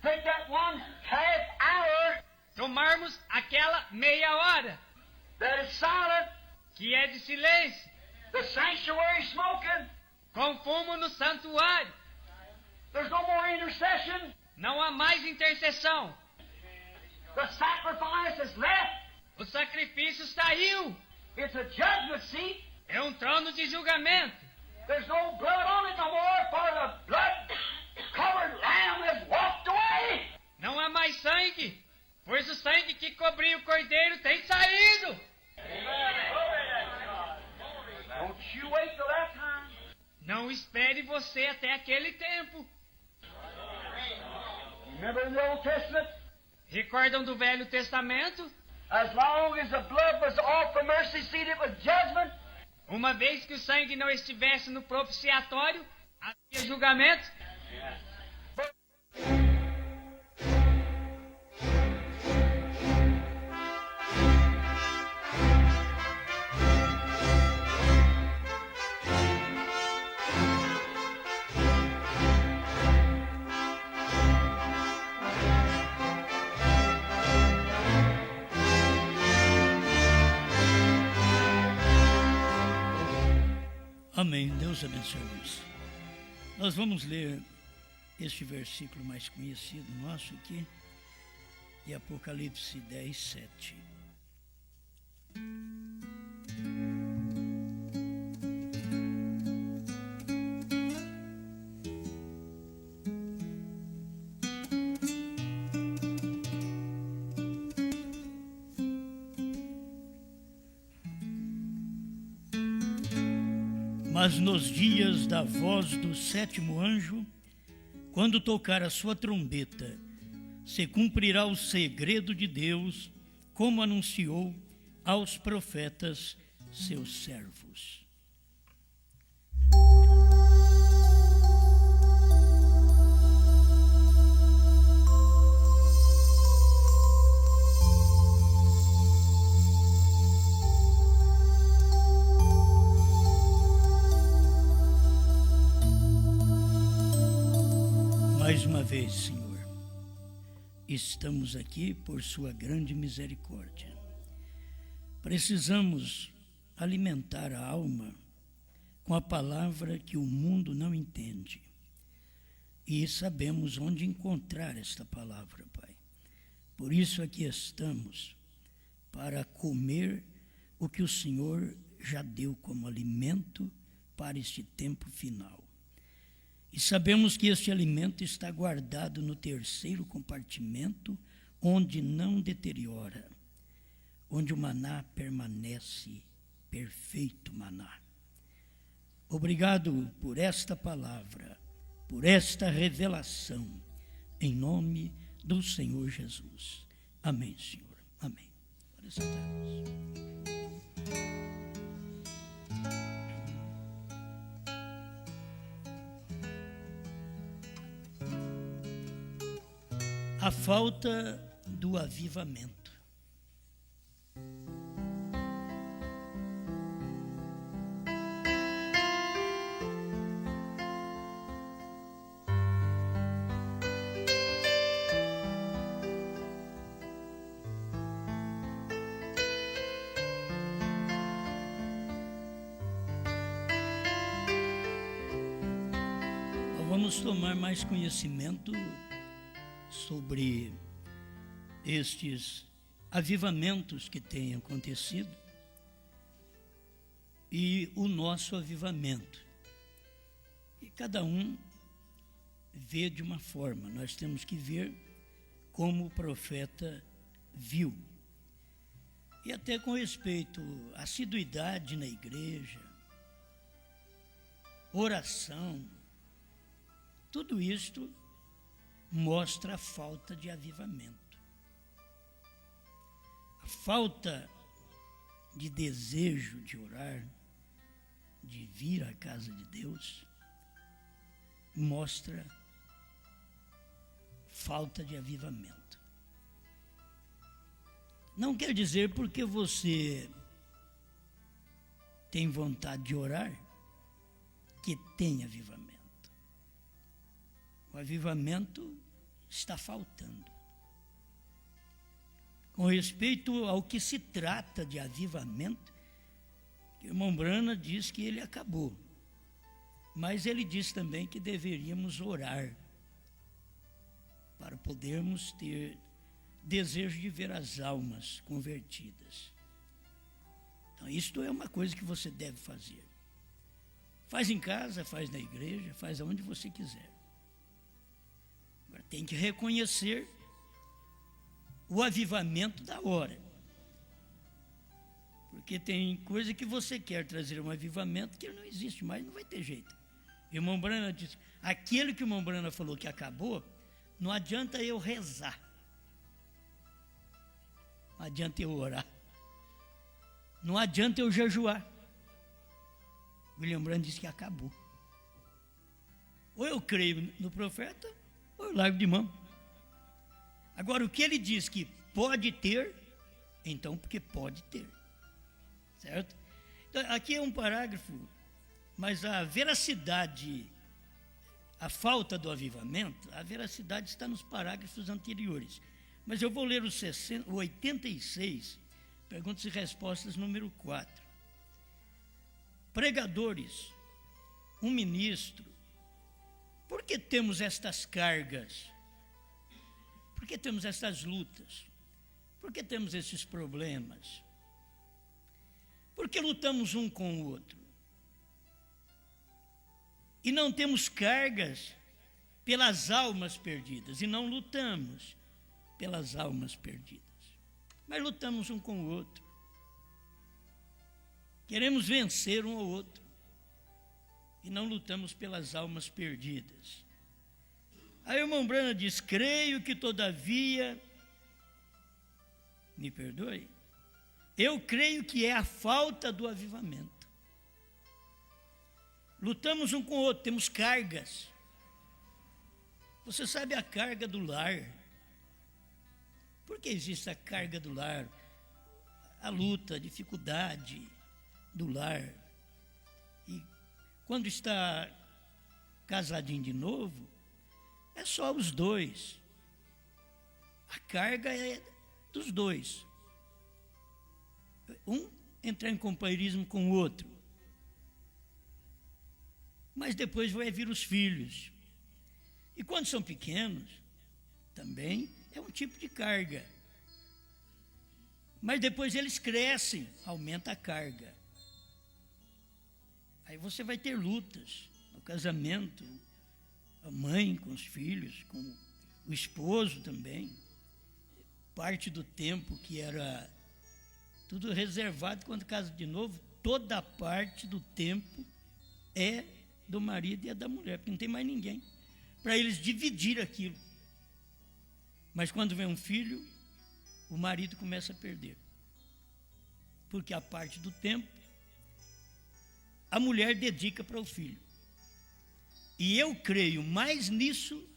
take that one half hour tomarmos aquela meia hora that is silent, que é de silêncio, the sanctuary smoking, com fumo no santuário. there's no more intercession, Não há mais intercessão. the sacrifice is left, O sacrifício saiu. it's a judgment seat, É um trono de julgamento. there's no blood on it no more, for the blood-covered lamb has walked away. Não há mais sangue, pois o sangue que cobria o cordeiro tem saído. Don't you wait till that time. Não espere você até aquele tempo. Remember in the Old Testament? Recordam do Velho Testamento? As long as the blood was off the mercy seat, it was judgment. Uma vez que o sangue não estivesse no propiciatório, havia julgamento. Amém. Deus abençoe você. Nós vamos ler este versículo mais conhecido nosso aqui, de Apocalipse 10, 7. Mas nos dias da voz do sétimo anjo, quando tocar a sua trombeta, se cumprirá o segredo de Deus, como anunciou aos profetas, seus servos. Mais uma vez, Senhor, estamos aqui por sua grande misericórdia. Precisamos alimentar a alma com a palavra que o mundo não entende. E sabemos onde encontrar esta palavra, Pai. Por isso aqui estamos, para comer o que o Senhor já deu como alimento para este tempo final. E sabemos que este alimento está guardado no terceiro compartimento, onde não deteriora, onde o maná permanece, perfeito maná. Obrigado por esta palavra, por esta revelação, em nome do Senhor Jesus. Amém, Senhor. Amém. Glórias a Deus. A falta do avivamento. Vamos tomar mais conhecimento sobre estes avivamentos que têm acontecido e o nosso avivamento. E cada um vê de uma forma. Nós temos que ver como o profeta viu. E até com respeito à assiduidade na igreja, oração, tudo isto mostra a falta de avivamento. A falta de desejo de orar, de vir à casa de Deus, mostra falta de avivamento. Não quer dizer porque você tem vontade de orar que tem avivamento. O avivamento está faltando. Com respeito ao que se trata de avivamento, o irmão Branham diz que ele acabou, mas ele diz também que deveríamos orar para podermos ter desejo de ver as almas convertidas. Então, isto é uma coisa que você deve fazer. Faz em casa, faz na igreja, faz aonde você quiser. Agora, tem que reconhecer o avivamento da hora. Porque tem coisa que você quer trazer um avivamento que não existe mais, não vai ter jeito. O irmão Branham disse, aquele que o irmão Branham falou que acabou, não adianta eu rezar. Não adianta eu orar. Não adianta eu jejuar. William Branham disse que acabou. Ou eu creio no profeta, ou eu largo de mão. Agora, o que ele diz que pode ter, então, porque pode ter. Certo? Então, aqui é um parágrafo, mas a veracidade, a falta do avivamento, a veracidade está nos parágrafos anteriores. Mas eu vou ler o 86, perguntas e respostas número 4. Pregadores, um ministro, por que temos estas cargas? Por que temos estas lutas? Por que temos esses problemas? Por que lutamos um com o outro? E não temos cargas pelas almas perdidas, e não lutamos pelas almas perdidas, mas lutamos um com o outro. Queremos vencer um ao outro e não lutamos pelas almas perdidas. Aí o irmão Branham diz, creio que todavia, me perdoe, eu creio que é a falta do avivamento. Lutamos um com o outro, temos cargas. Você sabe a carga do lar. Por que existe a carga do lar? A luta, a dificuldade do lar. E quando está casadinho de novo, é só os dois. A carga é dos dois. Um entrar em companheirismo com o outro. Mas depois vai vir os filhos. E quando são pequenos, também é um tipo de carga. Mas depois eles crescem, aumenta a carga. Aí você vai ter lutas no casamento, a mãe com os filhos, com o esposo também. Parte do tempo que era tudo reservado quando casa de novo, toda parte do tempo é do marido e é da mulher, porque não tem mais ninguém para eles dividir aquilo. Mas quando vem um filho, o marido começa a perder, porque a parte do tempo a mulher dedica para o filho. E eu creio mais nisso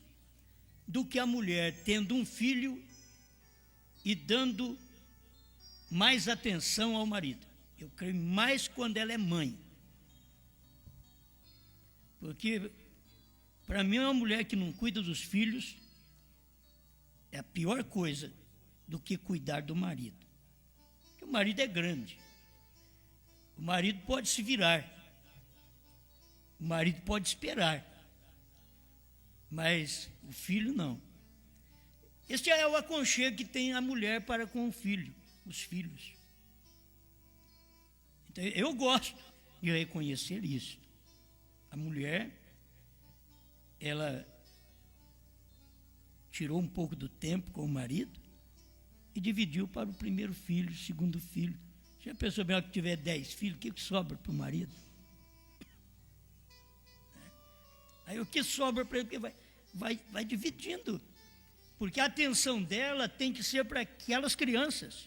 do que a mulher tendo um filho e dando mais atenção ao marido. Eu creio mais quando ela é mãe. Porque, para mim, uma mulher que não cuida dos filhos é a pior coisa do que cuidar do marido. Porque o marido é grande. O marido pode se virar. O marido pode esperar. Mas o filho não. Este é o aconchego que tem a mulher para com o filho, os filhos. Então, eu gosto de reconhecer isso. A mulher, ela tirou um pouco do tempo com o marido e dividiu para o primeiro filho, o segundo filho. Já pensou bem que tiver 10 filhos, o que sobra para o marido? Aí o que sobra para ele, porque vai dividindo. Porque a atenção dela tem que ser para aquelas crianças.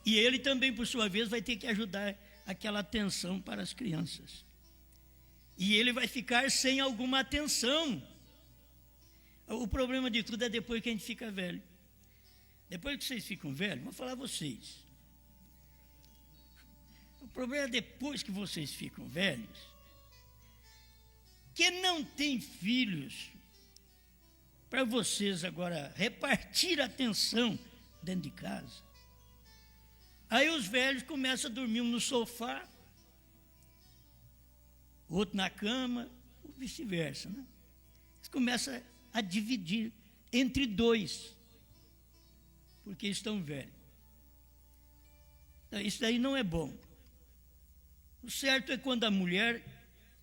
E ele também, por sua vez, vai ter que ajudar aquela atenção para as crianças. E ele vai ficar sem alguma atenção. O problema de tudo é depois que a gente fica velho. Depois que vocês ficam velhos, vou falar a vocês. O problema é depois que vocês ficam velhos, que não tem filhos, para vocês agora repartir a atenção dentro de casa. Aí os velhos começam a dormir um no sofá, outro na cama, ou vice-versa, né? Eles começam a dividir entre dois, porque estão velhos. Então, isso daí não é bom. O certo é quando a mulher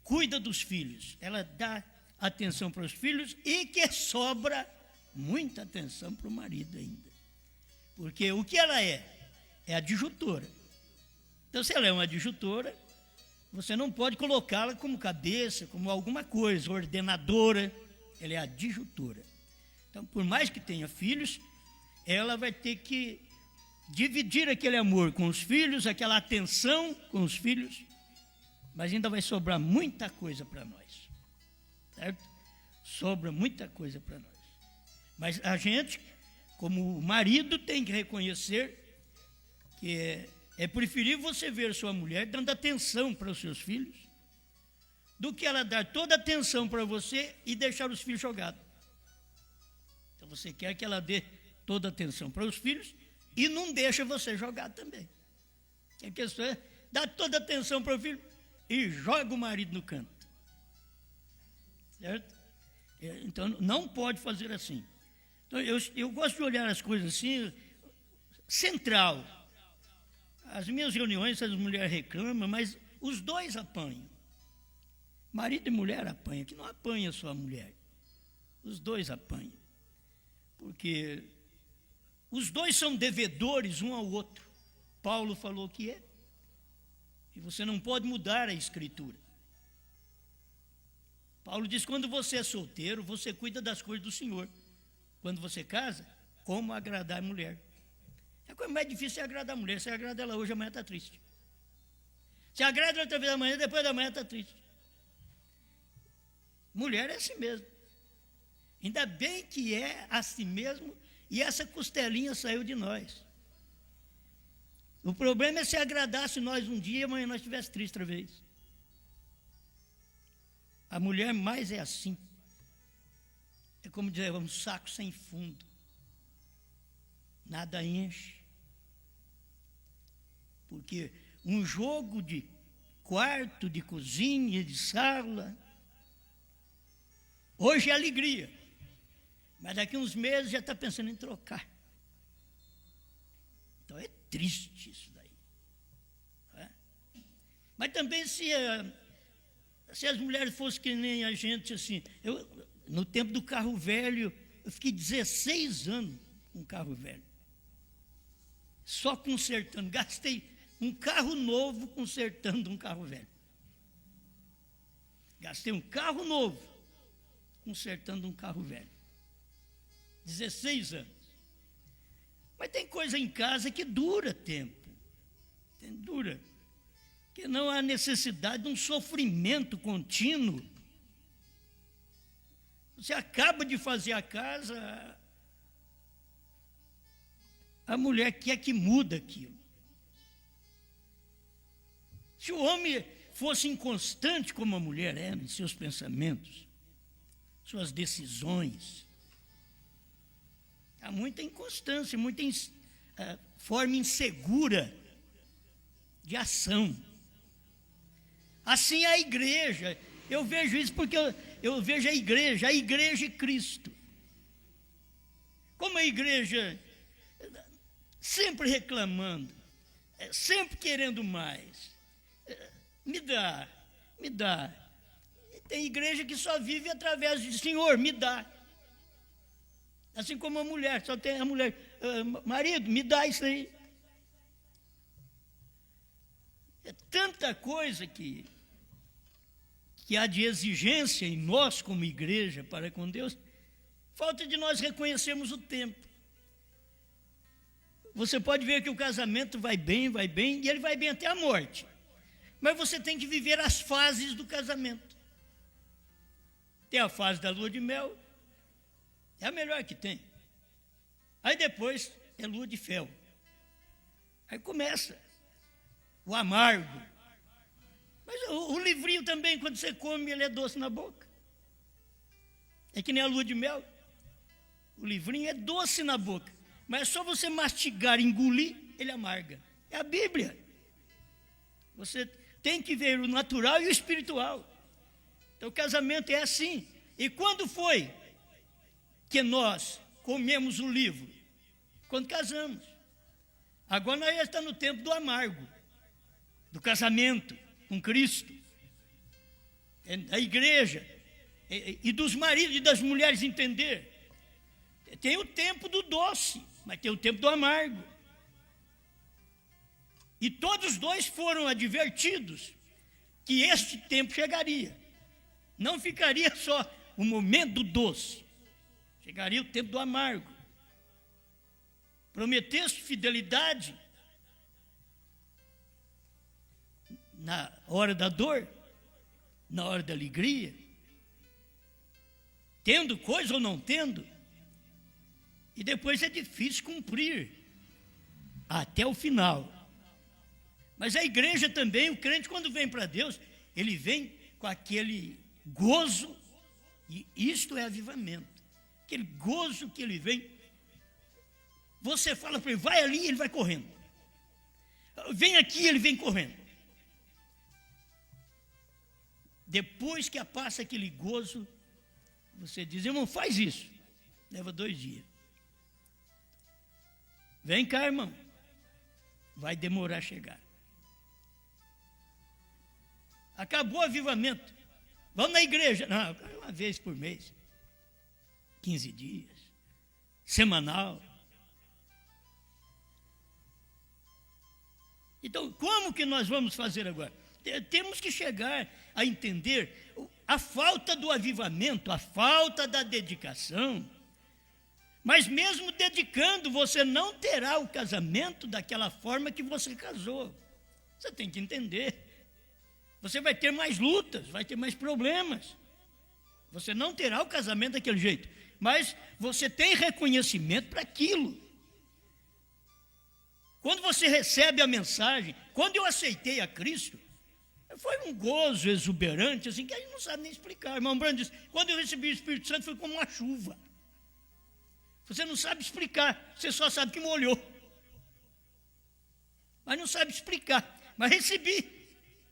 cuida dos filhos, ela dá atenção para os filhos e que sobra muita atenção para o marido ainda. Porque o que ela é? É adjutora. Então, se ela é uma adjutora, você não pode colocá-la como cabeça, como alguma coisa, ordenadora. Ela é adjutora. Então, por mais que tenha filhos, ela vai ter que dividir aquele amor com os filhos, aquela atenção com os filhos, mas ainda vai sobrar muita coisa para nós. Certo? Sobra muita coisa para nós. Mas a gente, como marido, tem que reconhecer que é preferível você ver sua mulher dando atenção para os seus filhos do que ela dar toda a atenção para você e deixar os filhos jogados. Então você quer que ela dê toda a atenção para os filhos e não deixa você jogar também. A questão é dar toda a atenção para o filho e joga o marido no canto. Certo? Então não pode fazer assim. Então, eu gosto de olhar as coisas assim, central. As minhas reuniões, as mulheres reclamam, mas os dois apanham. Marido e mulher apanham, que não apanha só a mulher. Os dois apanham. Porque os dois são devedores um ao outro. Paulo falou que é. E você não pode mudar a escritura. Paulo diz, quando você é solteiro, você cuida das coisas do Senhor. Quando você casa, como agradar a mulher. A coisa mais difícil é agradar a mulher. Você agrada ela hoje, amanhã está triste. Se agrada outra vez amanhã, depois da manhã está triste. Mulher é assim mesmo. Ainda bem que é assim mesmo, e essa costelinha saiu de nós. O problema é se agradasse nós um dia e amanhã nós estivéssemos tristes outra vez. A mulher mais é assim. É como dizer, um saco sem fundo. Nada enche. Porque um jogo de quarto, de cozinha, de sala, hoje é alegria, mas daqui uns meses já está pensando em trocar. Então é triste isso daí. É? Mas também se as mulheres fossem que nem a gente, assim, no tempo do carro velho, eu fiquei 16 anos com um carro velho. Só consertando, gastei um carro novo consertando um carro velho. Gastei um carro novo consertando um carro velho. 16 anos. Mas tem coisa em casa que dura tempo. Dura. Que não há necessidade de um sofrimento contínuo. Você acaba de fazer a casa, a mulher quer que muda aquilo. Se o homem fosse inconstante como a mulher é em seus pensamentos, suas decisões, há muita inconstância, muita forma insegura de ação. Assim é a igreja. Eu vejo isso porque eu vejo a igreja e Cristo. Como a igreja sempre reclamando, sempre querendo mais. Me dá. E tem igreja que só vive através de Senhor, me dá. Assim como a mulher, só tem a mulher, marido, me dá isso aí. É tanta coisa que há de exigência em nós como igreja para com Deus, falta de nós reconhecermos o tempo. Você pode ver que o casamento vai bem, e ele vai bem até a morte. Mas você tem que viver as fases do casamento. Tem a fase da lua de mel, é a melhor que tem. Aí depois é lua de fel. Aí começa o amargo. Mas o livrinho também, quando você come, ele é doce na boca. É que nem a lua de mel. O livrinho é doce na boca, mas é só você mastigar, engolir, ele amarga. É a Bíblia. Você tem que ver o natural e o espiritual. Então o casamento é assim. E quando foi que nós comemos o livro? Quando casamos. Agora nós já estamos no tempo do amargo, do casamento com Cristo. A igreja e dos maridos e das mulheres entender. Tem o tempo do doce, mas tem o tempo do amargo. E todos os dois foram advertidos que este tempo chegaria. Não ficaria só o momento do doce, chegaria o tempo do amargo. Prometeste fidelidade na hora da dor, na hora da alegria, tendo coisa ou não tendo, e depois é difícil cumprir até o final. Mas a igreja também, o crente, quando vem para Deus, ele vem com aquele gozo, e isto é avivamento. Aquele gozo que ele vem. Você fala para ele, vai ali, ele vai correndo. Vem aqui, ele vem correndo. Depois que passa aquele gozo, você diz, irmão, faz isso. Leva 2 dias. Vem cá, irmão. Vai demorar a chegar. Acabou o avivamento. Vamos na igreja. Não, uma vez por mês. 15 dias. Semanal. Então, como que nós vamos fazer agora? Temos que chegar a entender a falta do avivamento, a falta da dedicação. Mas mesmo dedicando, você não terá o casamento daquela forma que você casou. Você tem que entender. Você vai ter mais lutas, vai ter mais problemas. Você não terá o casamento daquele jeito. Mas você tem reconhecimento para aquilo. Quando você recebe a mensagem, quando eu aceitei a Cristo, foi um gozo exuberante, assim, que a gente não sabe nem explicar. Irmão Brando disse, quando eu recebi o Espírito Santo foi como uma chuva. Você não sabe explicar, você só sabe que molhou. Mas não sabe explicar. Mas recebi,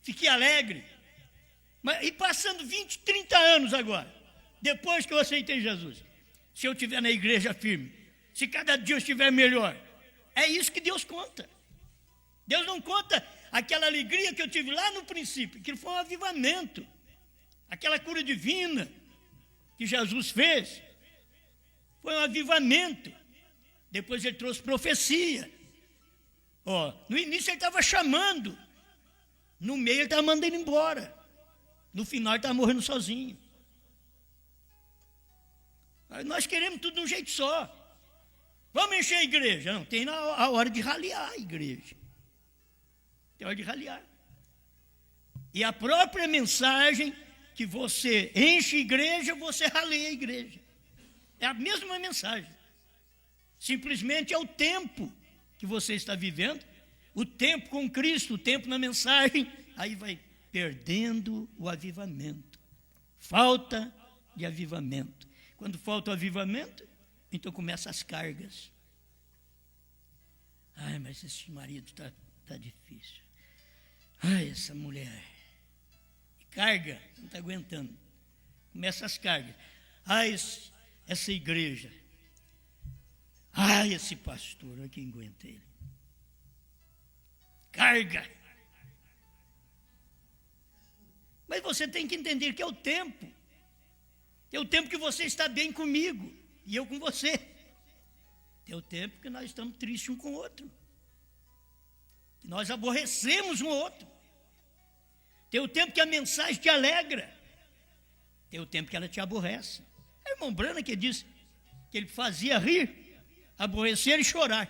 fiquei alegre. E passando 20, 30 anos agora, depois que eu aceitei Jesus, se eu estiver na igreja firme, se cada dia eu estiver melhor, é isso que Deus conta. Deus não conta aquela alegria que eu tive lá no princípio, que foi um avivamento. Aquela cura divina que Jesus fez, foi um avivamento. Depois ele trouxe profecia. No início ele estava chamando, no meio ele estava mandando ele embora, no final ele estava morrendo sozinho. Nós queremos tudo de um jeito só. Vamos encher a igreja. Não, tem a hora de ralear a igreja. Tem hora de ralear. E a própria mensagem que você enche a igreja, você raleia a igreja. É a mesma mensagem. Simplesmente é o tempo que você está vivendo, o tempo com Cristo, o tempo na mensagem, aí vai perdendo o avivamento. Falta de avivamento. Quando falta o avivamento, então começam as cargas. Ai, mas esse marido está difícil. Ai, essa mulher. Carga, não está aguentando. Começa as cargas. Ai, essa igreja. Ai, esse pastor, olha quem aguenta ele. Carga. Mas você tem que entender que é o tempo. É o tempo que você está bem comigo e eu com você. É o tempo que nós estamos tristes um com o outro. Que nós aborrecemos um ao outro. Tem o tempo que a mensagem te alegra. Tem o tempo que ela te aborrece. É o irmão Brana que diz que ele fazia rir, aborrecer e chorar.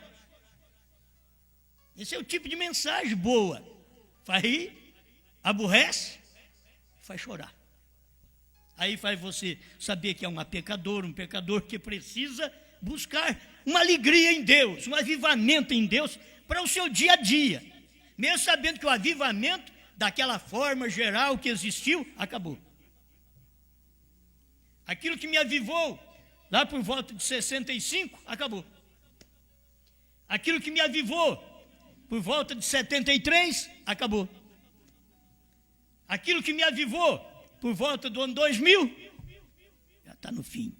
Esse é o tipo de mensagem boa. Faz rir, aborrece, faz chorar. Aí faz você saber que é um pecador que precisa buscar uma alegria em Deus, um avivamento em Deus para o seu dia a dia. Mesmo sabendo que o avivamento, daquela forma geral que existiu, acabou. Aquilo que me avivou lá por volta de 65, acabou. Aquilo que me avivou por volta de 73, acabou. Aquilo que me avivou por volta do ano 2000, já está no fim.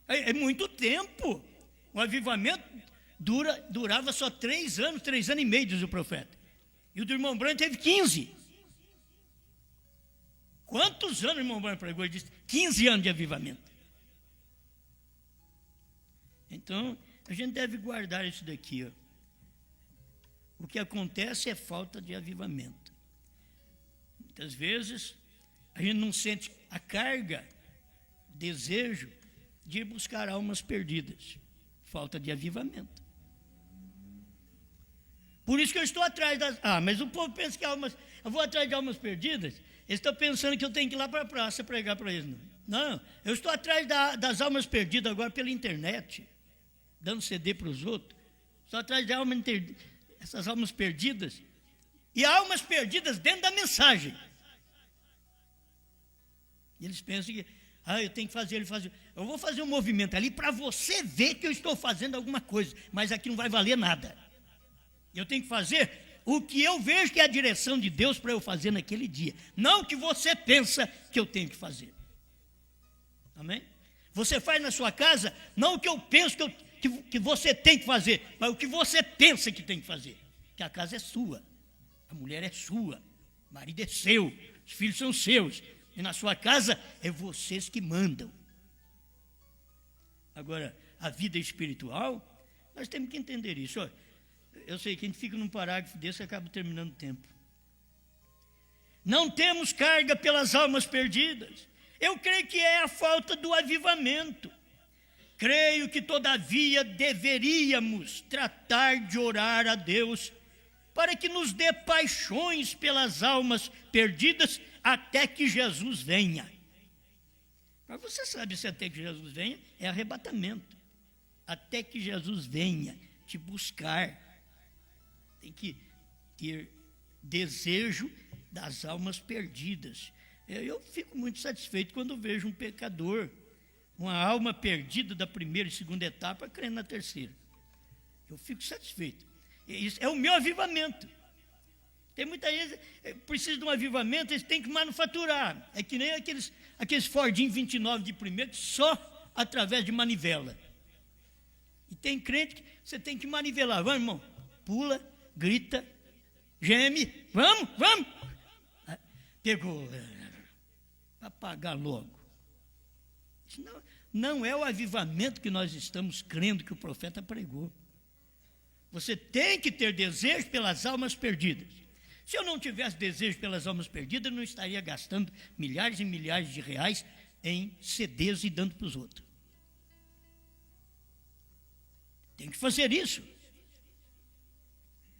É muito tempo. O avivamento durava só 3 anos e meio, diz o profeta. E o do irmão Branham teve 15. Quantos anos o irmão Branham pregou? Ele disse 15 anos de avivamento. Então, a gente deve guardar isso daqui. Ó. O que acontece é falta de avivamento. Muitas vezes, a gente não sente a carga, o desejo de ir buscar almas perdidas. Falta de avivamento. Por isso que eu estou atrás das... mas o povo pensa que eu vou atrás de almas perdidas. Eles estão pensando que eu tenho que ir lá para a praça pregar para eles. Não, eu estou atrás das almas perdidas agora pela internet, dando CD para os outros. Estou atrás de essas almas perdidas. E almas perdidas dentro da mensagem. E eles pensam que, eu tenho que fazer, eu vou fazer um movimento ali para você ver que eu estou fazendo alguma coisa, mas aqui não vai valer nada. Eu tenho que fazer o que eu vejo que é a direção de Deus para eu fazer naquele dia, não o que você pensa que eu tenho que fazer. Amém? Você faz na sua casa, não o que eu penso que você tem que fazer, mas o que você pensa que tem que fazer. Que a casa é sua, a mulher é sua, o marido é seu, os filhos são seus. E na sua casa é vocês que mandam. Agora, a vida espiritual, nós temos que entender isso. Olha, eu sei que a gente fica num parágrafo desse e acaba terminando o tempo. Não temos carga pelas almas perdidas. Eu creio que é a falta do avivamento. Creio que, todavia, deveríamos tratar de orar a Deus para que nos dê paixões pelas almas perdidas até que Jesus venha. Mas você sabe se até que Jesus venha é arrebatamento. Até que Jesus venha te buscar. Tem que ter desejo das almas perdidas. Eu fico muito satisfeito quando vejo um pecador, uma alma perdida da primeira e segunda etapa, crendo na terceira. Eu fico satisfeito. Isso é o meu avivamento. Tem muita gente que precisa de um avivamento, eles têm que manufaturar. É que nem aqueles Fordinho 29 de primeiro, só através de manivela. E tem crente que você tem que manivelar. Vamos, irmão, pula, grita, geme, vamos. Pegou, para pagar logo. Isso não é o avivamento que nós estamos crendo que o profeta pregou. Você tem que ter desejo pelas almas perdidas. Se eu não tivesse desejo pelas almas perdidas, eu não estaria gastando milhares e milhares de reais em CDs e dando para os outros. Tem que fazer isso.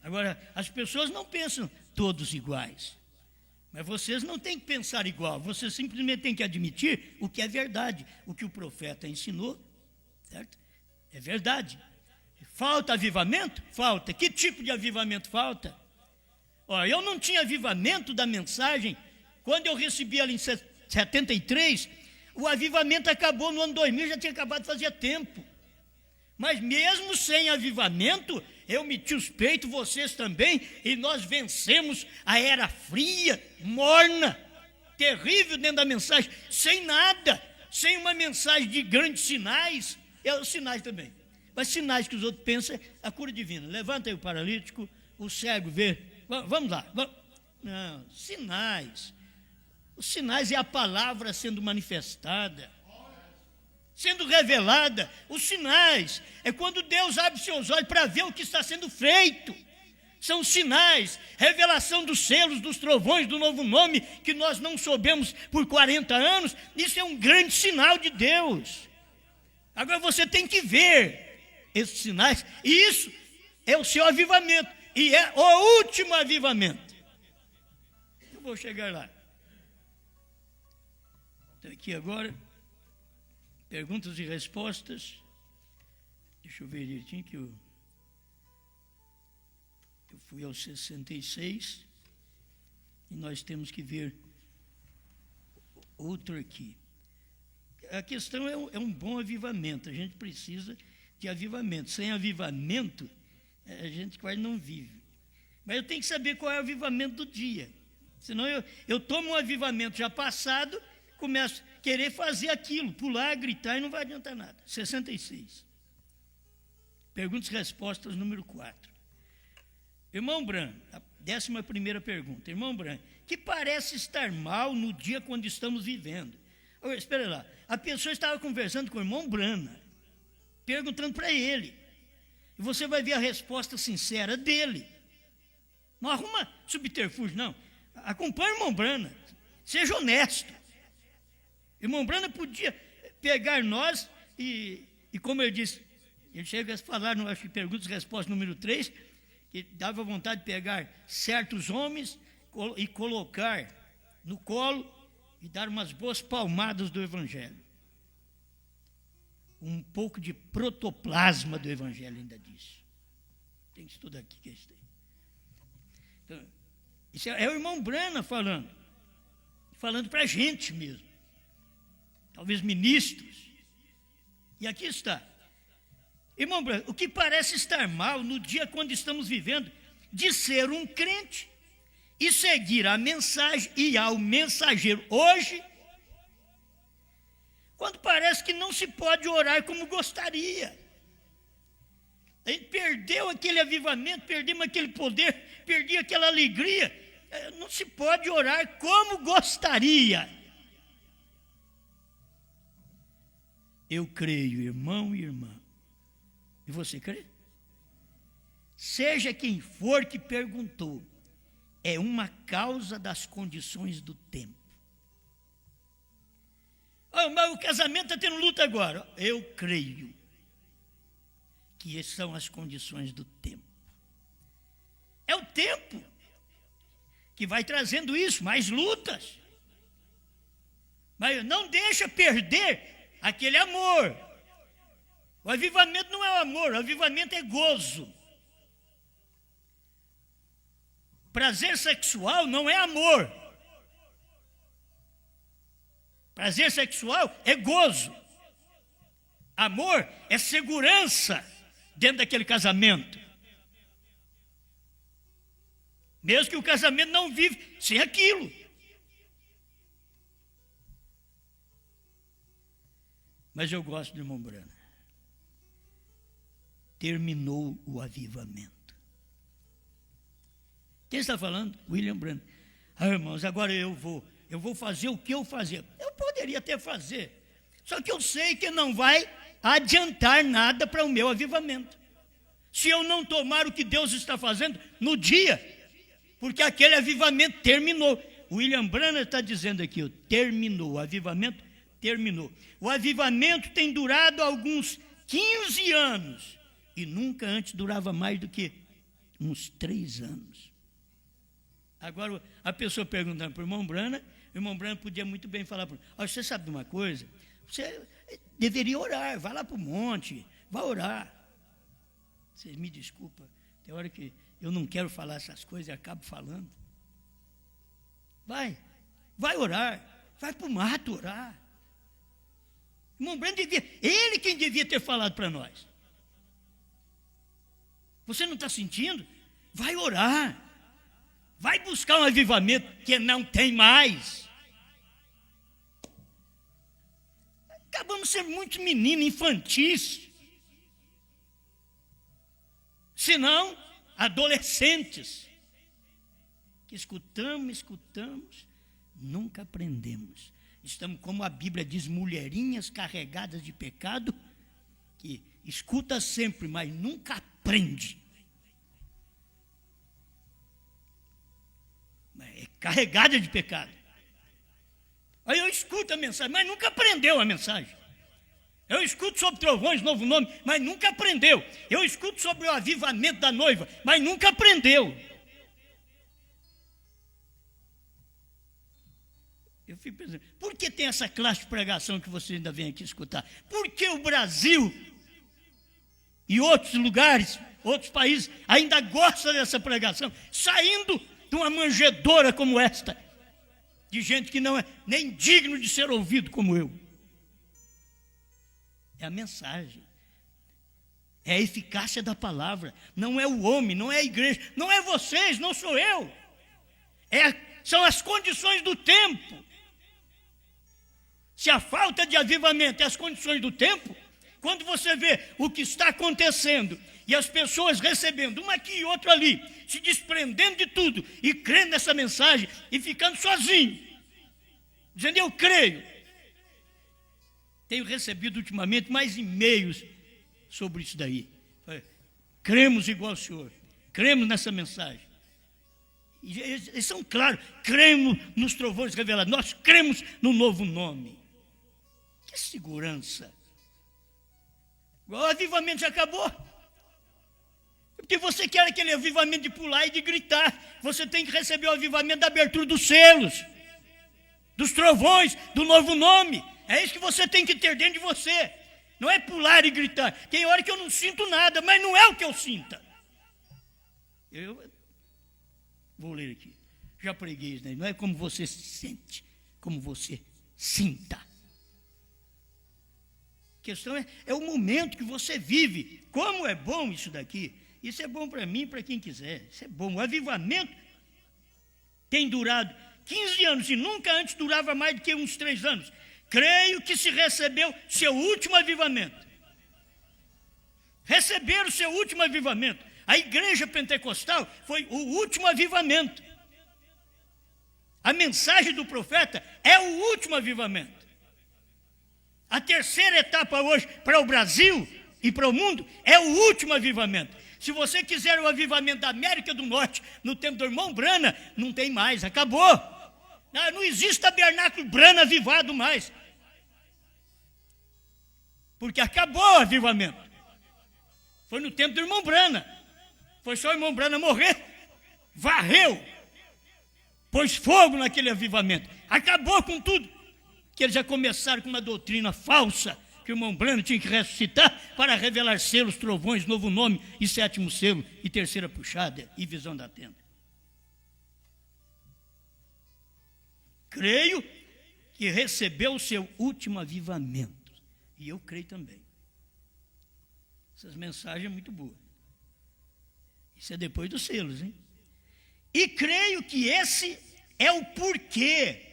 Agora, as pessoas não pensam todos iguais. Mas vocês não têm que pensar igual. Vocês simplesmente têm que admitir o que é verdade. O que o profeta ensinou, certo? É verdade. Falta avivamento? Falta. Que tipo de avivamento falta? Eu não tinha avivamento da mensagem. Quando eu recebi ela em 73, o avivamento acabou no ano 2000, já tinha acabado fazia tempo. Mas mesmo sem avivamento, eu meti os peitos, vocês também, e nós vencemos a era fria, morna, terrível dentro da mensagem, sem nada, sem uma mensagem de grandes sinais, os sinais também. Mas sinais que os outros pensam é a cura divina. Levanta aí o paralítico, o cego vê. Vamos lá. Não, sinais. Os sinais é a palavra sendo manifestada, sendo revelada. Os sinais é quando Deus abre seus olhos para ver o que está sendo feito. São sinais, revelação dos selos, dos trovões, do novo nome que nós não soubemos por 40 anos. Isso é um grande sinal de Deus. Agora você tem que ver esses sinais, e isso é o seu avivamento, e é o último avivamento. Eu vou chegar lá. Então aqui agora, perguntas e respostas. Deixa eu ver direitinho que eu fui aos 66, e nós temos que ver Outro aqui. A questão é um bom avivamento. A gente precisa de avivamento. Sem avivamento, a gente quase não vive. Mas eu tenho que saber qual é o avivamento do dia. Senão eu tomo um avivamento já passado, começo a querer fazer aquilo, pular, gritar e não vai adiantar nada. 66. Perguntas e respostas número 4. Irmão Bran, a 11ª pergunta. Irmão Bran, que parece estar mal no dia quando estamos vivendo. Espera lá. A pessoa estava conversando com o irmão Brana, perguntando para ele. E você vai ver a resposta sincera dele. Não arruma subterfúgio, não. Acompanhe o irmão Brana. Seja honesto. O irmão Brana podia pegar nós e como eu disse, ele chega a falar, no, acho que perguntas e respostas número 3, que dava vontade de pegar certos homens e colocar no colo e dar umas boas palmadas do Evangelho. Um pouco de protoplasma do Evangelho ainda diz. Tem que estudar aqui que é isso aí. Então, isso é o irmão Brana falando para a gente mesmo. Talvez ministros. E aqui está. Irmão Brana, o que parece estar mal no dia quando estamos vivendo de ser um crente e seguir a mensagem e ao mensageiro hoje, quando parece que não se pode orar como gostaria. A gente perdeu aquele avivamento, perdemos aquele poder, perdi aquela alegria. Não se pode orar como gostaria. Eu creio, irmão e irmã. E você crê? Seja quem for que perguntou, é uma causa das condições do tempo. Mas o casamento está tendo luta agora. Eu creio que são as condições do tempo. É o tempo que vai trazendo isso, mais lutas. Mas não deixa perder aquele amor. O avivamento não é o amor, o avivamento é gozo. Prazer sexual não é amor. Prazer sexual é gozo. Amor é segurança dentro daquele casamento. Mesmo que o casamento não vive sem aquilo. Mas eu gosto do irmão Brana. Terminou o avivamento. Quem está falando? William Branham. Irmãos, agora eu vou fazer o que eu fazia. Eu poderia até fazer, só que eu sei que não vai adiantar nada para o meu avivamento. Se eu não tomar o que Deus está fazendo no dia, porque aquele avivamento terminou. William Branham está dizendo aqui, terminou, o avivamento terminou. O avivamento tem durado alguns 15 anos, e nunca antes durava mais do que uns 3 anos. Agora, a pessoa perguntando para o irmão Brana podia muito bem falar para ele, você sabe de uma coisa? Você deveria orar, vai lá para o monte, vai orar. Vocês me desculpam, tem hora que eu não quero falar essas coisas e acabo falando. Vai orar, vai para o mato orar. O irmão Brana ele quem devia ter falado para nós. Você não está sentindo? Vai orar. Vai buscar um avivamento que não tem mais. Acabamos sendo muitos meninos infantis. Se não, adolescentes. Que escutamos, nunca aprendemos. Estamos, como a Bíblia diz, mulherinhas carregadas de pecado, que escuta sempre, mas nunca aprende. É carregada de pecado. Aí eu escuto a mensagem, mas nunca aprendeu a mensagem. Eu escuto sobre trovões, novo nome, mas nunca aprendeu. Eu escuto sobre o avivamento da noiva, mas nunca aprendeu. Eu fico pensando, por que tem essa classe de pregação que você ainda vem aqui escutar? Por que o Brasil e outros lugares, outros países, ainda gostam dessa pregação, saindo de uma manjedoura como esta? de gente que não é nem digno de ser ouvido como eu. É a mensagem. É a eficácia da palavra. Não é o homem, não é a igreja, não é vocês, não sou eu. São as condições do tempo. Se a falta de avivamento é as condições do tempo, quando você vê o que está acontecendo e as pessoas recebendo uma aqui e outra ali, se desprendendo de tudo e crendo nessa mensagem e ficando sozinho, dizendo eu creio. Tenho recebido ultimamente mais e-mails sobre isso daí. Cremos igual ao Senhor, cremos nessa mensagem. E eles são claros, cremos nos trovões revelados, nós cremos no novo nome. Que segurança! O avivamento já acabou. Porque você quer aquele avivamento de pular e de gritar. Você tem que receber o avivamento da abertura dos selos, dos trovões, do novo nome. É isso que você tem que ter dentro de você. Não é pular e gritar. Tem hora que eu não sinto nada, mas não é o que eu sinta. Eu vou ler aqui. Já preguei isso, né? Não é como você se sente, como você sinta. A questão é o momento que você vive. Como é bom isso daqui. Isso é bom para mim e para quem quiser. Isso é bom. O avivamento tem durado 15 anos e nunca antes durava mais do que uns 3 anos. Creio que se recebeu seu último avivamento. Receber o seu último avivamento. A igreja pentecostal foi o último avivamento. A mensagem do profeta é o último avivamento. A terceira etapa hoje para o Brasil e para o mundo é o último avivamento. Se você quiser o avivamento da América do Norte, no tempo do irmão Brana, não tem mais, acabou. Não existe tabernáculo Brana avivado mais. Porque acabou o avivamento. Foi no tempo do irmão Brana. Foi só o irmão Brana morrer, varreu, pôs fogo naquele avivamento. Acabou com tudo. Que eles já começaram com uma doutrina falsa, que o irmão Brana tinha que ressuscitar para revelar selos, trovões, novo nome, e 7º selo, e 3ª puxada, e visão da tenda. Creio que recebeu o seu último avivamento. E eu creio também. Essas mensagens são muito boas. Isso é depois dos selos, hein? E creio que esse é o porquê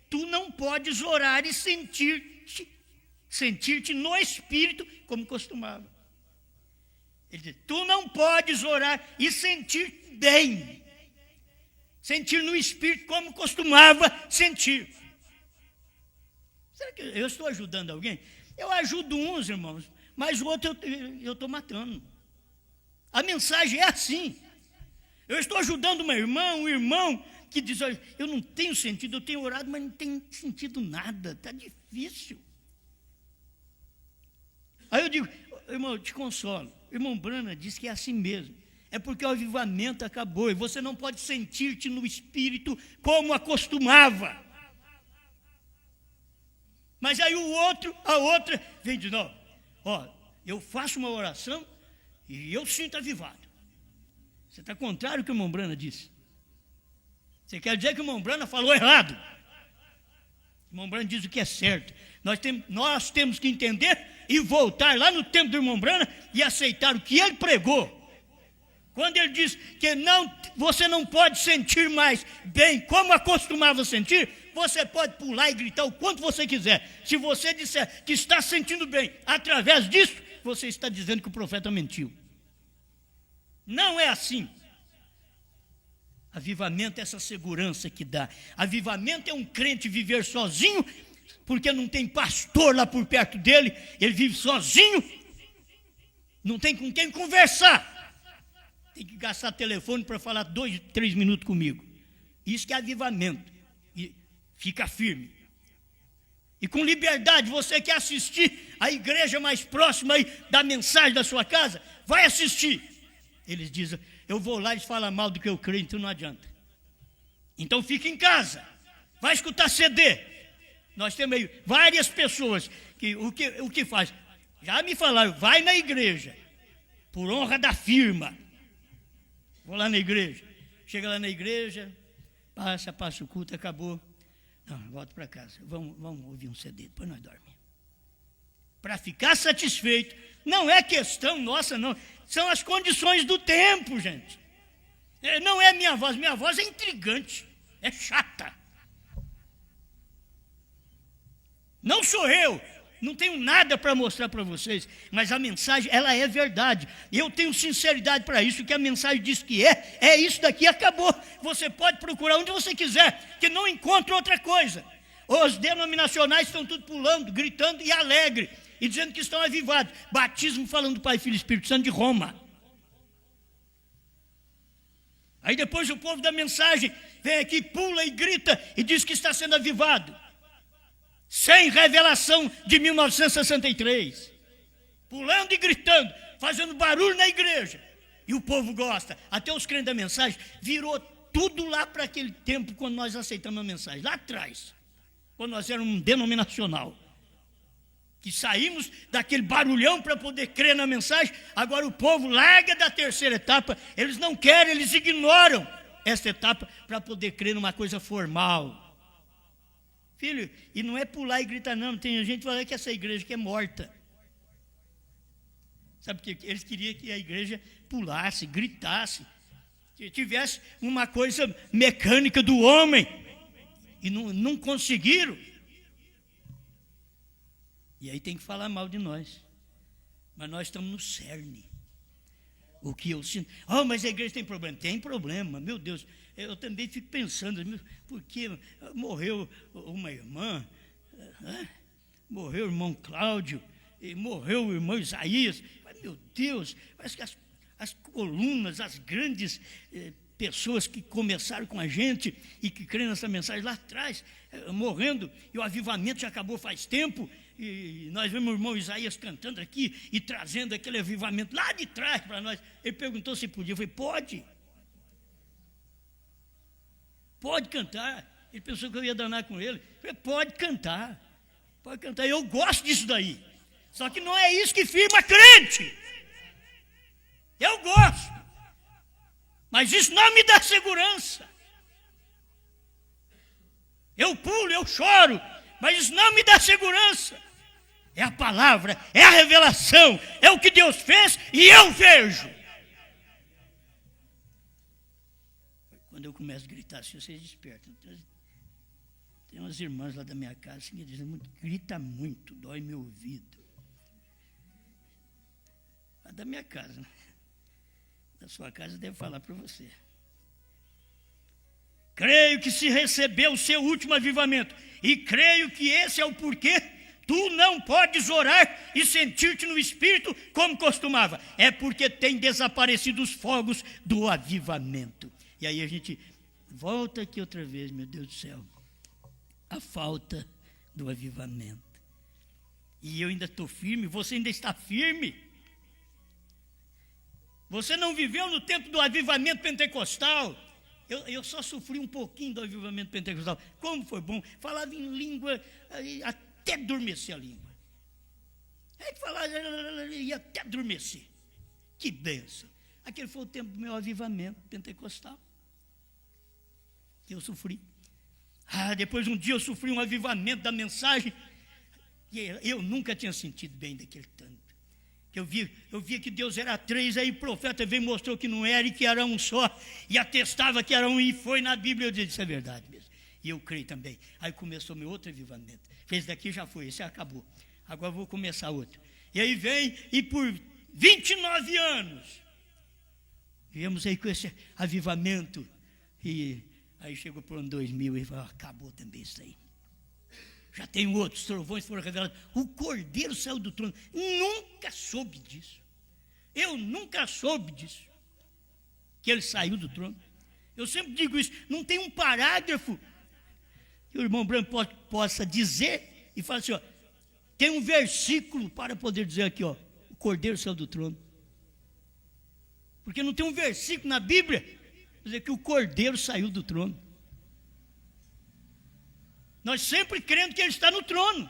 tu não podes orar e sentir-te no Espírito como costumava. Ele diz, tu não podes orar e sentir bem. Sentir no Espírito como costumava sentir. Será que eu estou ajudando alguém? Eu ajudo uns, irmãos, mas o outro eu estou matando. A mensagem é assim. Eu estou ajudando uma irmã, um irmão que diz, olha, eu não tenho sentido, eu tenho orado, mas não tenho sentido nada, está difícil. Aí eu digo, irmão, eu te consolo. O irmão Brana diz que é assim mesmo. É porque o avivamento acabou e você não pode sentir-te no Espírito como acostumava. Mas aí a outra, vem de novo. Ó, eu faço uma oração e eu sinto avivado. Você está contrário ao que o irmão Brana disse. Você quer dizer que o irmão Brana falou errado. O irmão Brana diz o que é certo. Nós temos que entender e voltar lá no tempo do irmão Brana e aceitar o que ele pregou. Quando ele diz que você não pode sentir mais bem como acostumava sentir, você pode pular e gritar o quanto você quiser. Se você disser que está sentindo bem através disso, você está dizendo que o profeta mentiu. Não é assim. Avivamento é essa segurança que dá. Avivamento é um crente viver sozinho, porque não tem pastor lá por perto dele, ele vive sozinho, não tem com quem conversar. Tem que gastar telefone para falar 2, 3 minutos comigo. Isso que é avivamento. E fica firme. E com liberdade, você quer assistir a igreja mais próxima aí da mensagem da sua casa? Vai assistir. Eles dizem, eu vou lá e eles falam mal do que eu creio, então não adianta. Então fica em casa. Vai escutar CD. Nós temos aí várias pessoas que o que faz? Já me falaram, vai na igreja. Por honra da firma. Vou lá na igreja. Chega lá na igreja, passa o culto, acabou. Não, volta para casa. Vamos ouvir um CD, depois nós dormimos. Para ficar satisfeito, não é questão nossa, não. São as condições do tempo, gente. Não é minha voz é intrigante, é chata. Não sou eu, não tenho nada para mostrar para vocês, mas a mensagem, ela é verdade. Eu tenho sinceridade para isso, que a mensagem diz que é isso daqui, acabou. Você pode procurar onde você quiser, que não encontra outra coisa. Os denominacionais estão tudo pulando, gritando e alegre, e dizendo que estão avivados. Batismo falando do Pai, Filho e Espírito Santo de Roma. Aí depois o povo da mensagem vem aqui, pula e grita e diz que está sendo avivado. Sem revelação de 1963. Pulando e gritando, fazendo barulho na igreja. E o povo gosta. Até os crentes da mensagem virou tudo lá para aquele tempo quando nós aceitamos a mensagem. Lá atrás, quando nós éramos um denominacional. Que saímos daquele barulhão para poder crer na mensagem. Agora o povo larga da terceira etapa. Eles não querem, eles ignoram essa etapa para poder crer numa coisa formal. Filho, e não é pular e gritar, não. Tem gente que fala que essa igreja que é morta. Sabe por quê? Eles queriam que a igreja pulasse, gritasse, que tivesse uma coisa mecânica do homem. E não conseguiram. E aí tem que falar mal de nós. Mas nós estamos no cerne. O que eu sinto. Mas a igreja tem problema. Tem problema, meu Deus. Eu também fico pensando, porque morreu uma irmã, morreu o irmão Cláudio, e morreu o irmão Isaías. Meu Deus, parece que as colunas, as grandes pessoas que começaram com a gente e que creem nessa mensagem lá atrás, morrendo, e o avivamento já acabou faz tempo. E nós vemos o irmão Isaías cantando aqui e trazendo aquele avivamento lá de trás para nós. Ele perguntou se podia. Eu falei, pode cantar. Ele pensou que eu ia danar com ele. Eu falei, pode cantar. Eu gosto disso daí. Só que não é isso que firma crente. Eu gosto. Mas isso não me dá segurança. Eu pulo, eu choro, mas isso não me dá segurança. É a palavra, é a revelação, é o que Deus fez e eu vejo. Quando eu começo a gritar assim, vocês despertam. Tem umas irmãs lá da minha casa assim, que dizem, grita muito, dói meu ouvido. A da minha casa, né? Da sua casa deve falar para você. Creio que se recebeu o seu último avivamento, e creio que esse é o porquê tu não podes orar e sentir-te no Espírito como costumava. É porque tem desaparecido os fogos do avivamento. E aí a gente volta aqui outra vez, meu Deus do céu. A falta do avivamento. E eu ainda estou firme, você ainda está firme. Você não viveu no tempo do avivamento pentecostal. Eu só sofri um pouquinho do avivamento pentecostal. Como foi bom. Falava em língua, até adormecer a língua. Aí falava, ia até adormecer. Que bênção. Aquele foi o tempo do meu avivamento pentecostal. Que eu sofri. Depois um dia eu sofri um avivamento da mensagem. E eu nunca tinha sentido bem daquele tanto. Eu via que Deus era três, aí o profeta veio e mostrou que não era e que era um só, e atestava que era um, e foi na Bíblia. Eu disse, isso é verdade mesmo, e eu creio também. Aí começou meu outro avivamento. Esse daqui já foi, esse acabou, agora vou começar outro. E aí vem, e por 29 anos viemos aí com esse avivamento, e aí chegou para o ano 2000 e falou, acabou também isso aí. Já tem outros trovões foram revelados. O Cordeiro saiu do trono. Nunca soube disso. Eu nunca soube disso. Que ele saiu do trono. Eu sempre digo isso. Não tem um parágrafo que o irmão Branco possa dizer e falar assim, ó, tem um versículo para poder dizer aqui, ó, o Cordeiro saiu do trono. Porque não tem um versículo na Bíblia dizer que o Cordeiro saiu do trono. Nós sempre cremos que ele está no trono.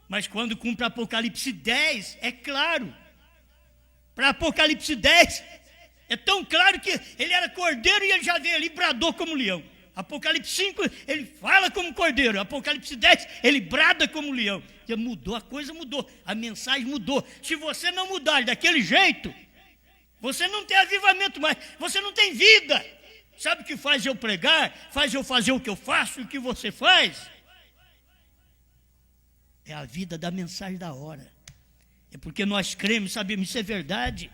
Mas quando cumpre Apocalipse 10, é claro. Para Apocalipse 10, é tão claro que ele era cordeiro e ele já veio ali e bradou como leão. Apocalipse 5, ele fala como cordeiro. Apocalipse 10, ele brada como leão. Mudou, a coisa mudou, a mensagem mudou. Se você não mudar daquele jeito, você não tem avivamento mais, você não tem vida. Sabe o que faz eu pregar? Faz eu fazer o que eu faço, o que você faz? É a vida da mensagem da hora. É porque nós cremos, sabemos, isso é verdade.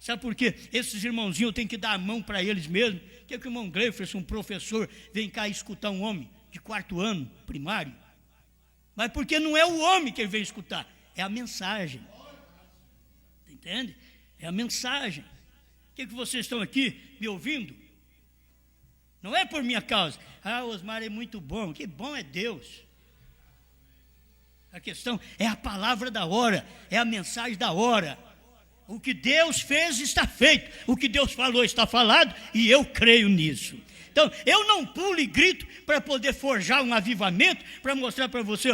Sabe por quê? Esses irmãozinhos eu tenho que dar a mão para eles mesmos. Por que o irmão Gleifers, um professor, vem cá escutar um homem de 4º ano, primário? Mas porque não é o homem que ele vem escutar, é a mensagem. Entende? É a mensagem. Por que vocês estão aqui me ouvindo? Não é por minha causa. Ah, Osmar é muito bom. Que bom é Deus. A questão é a palavra da hora, é a mensagem da hora. O que Deus fez está feito, o que Deus falou está falado, e eu creio nisso. Então, eu não pulo e grito para poder forjar um avivamento, para mostrar para você,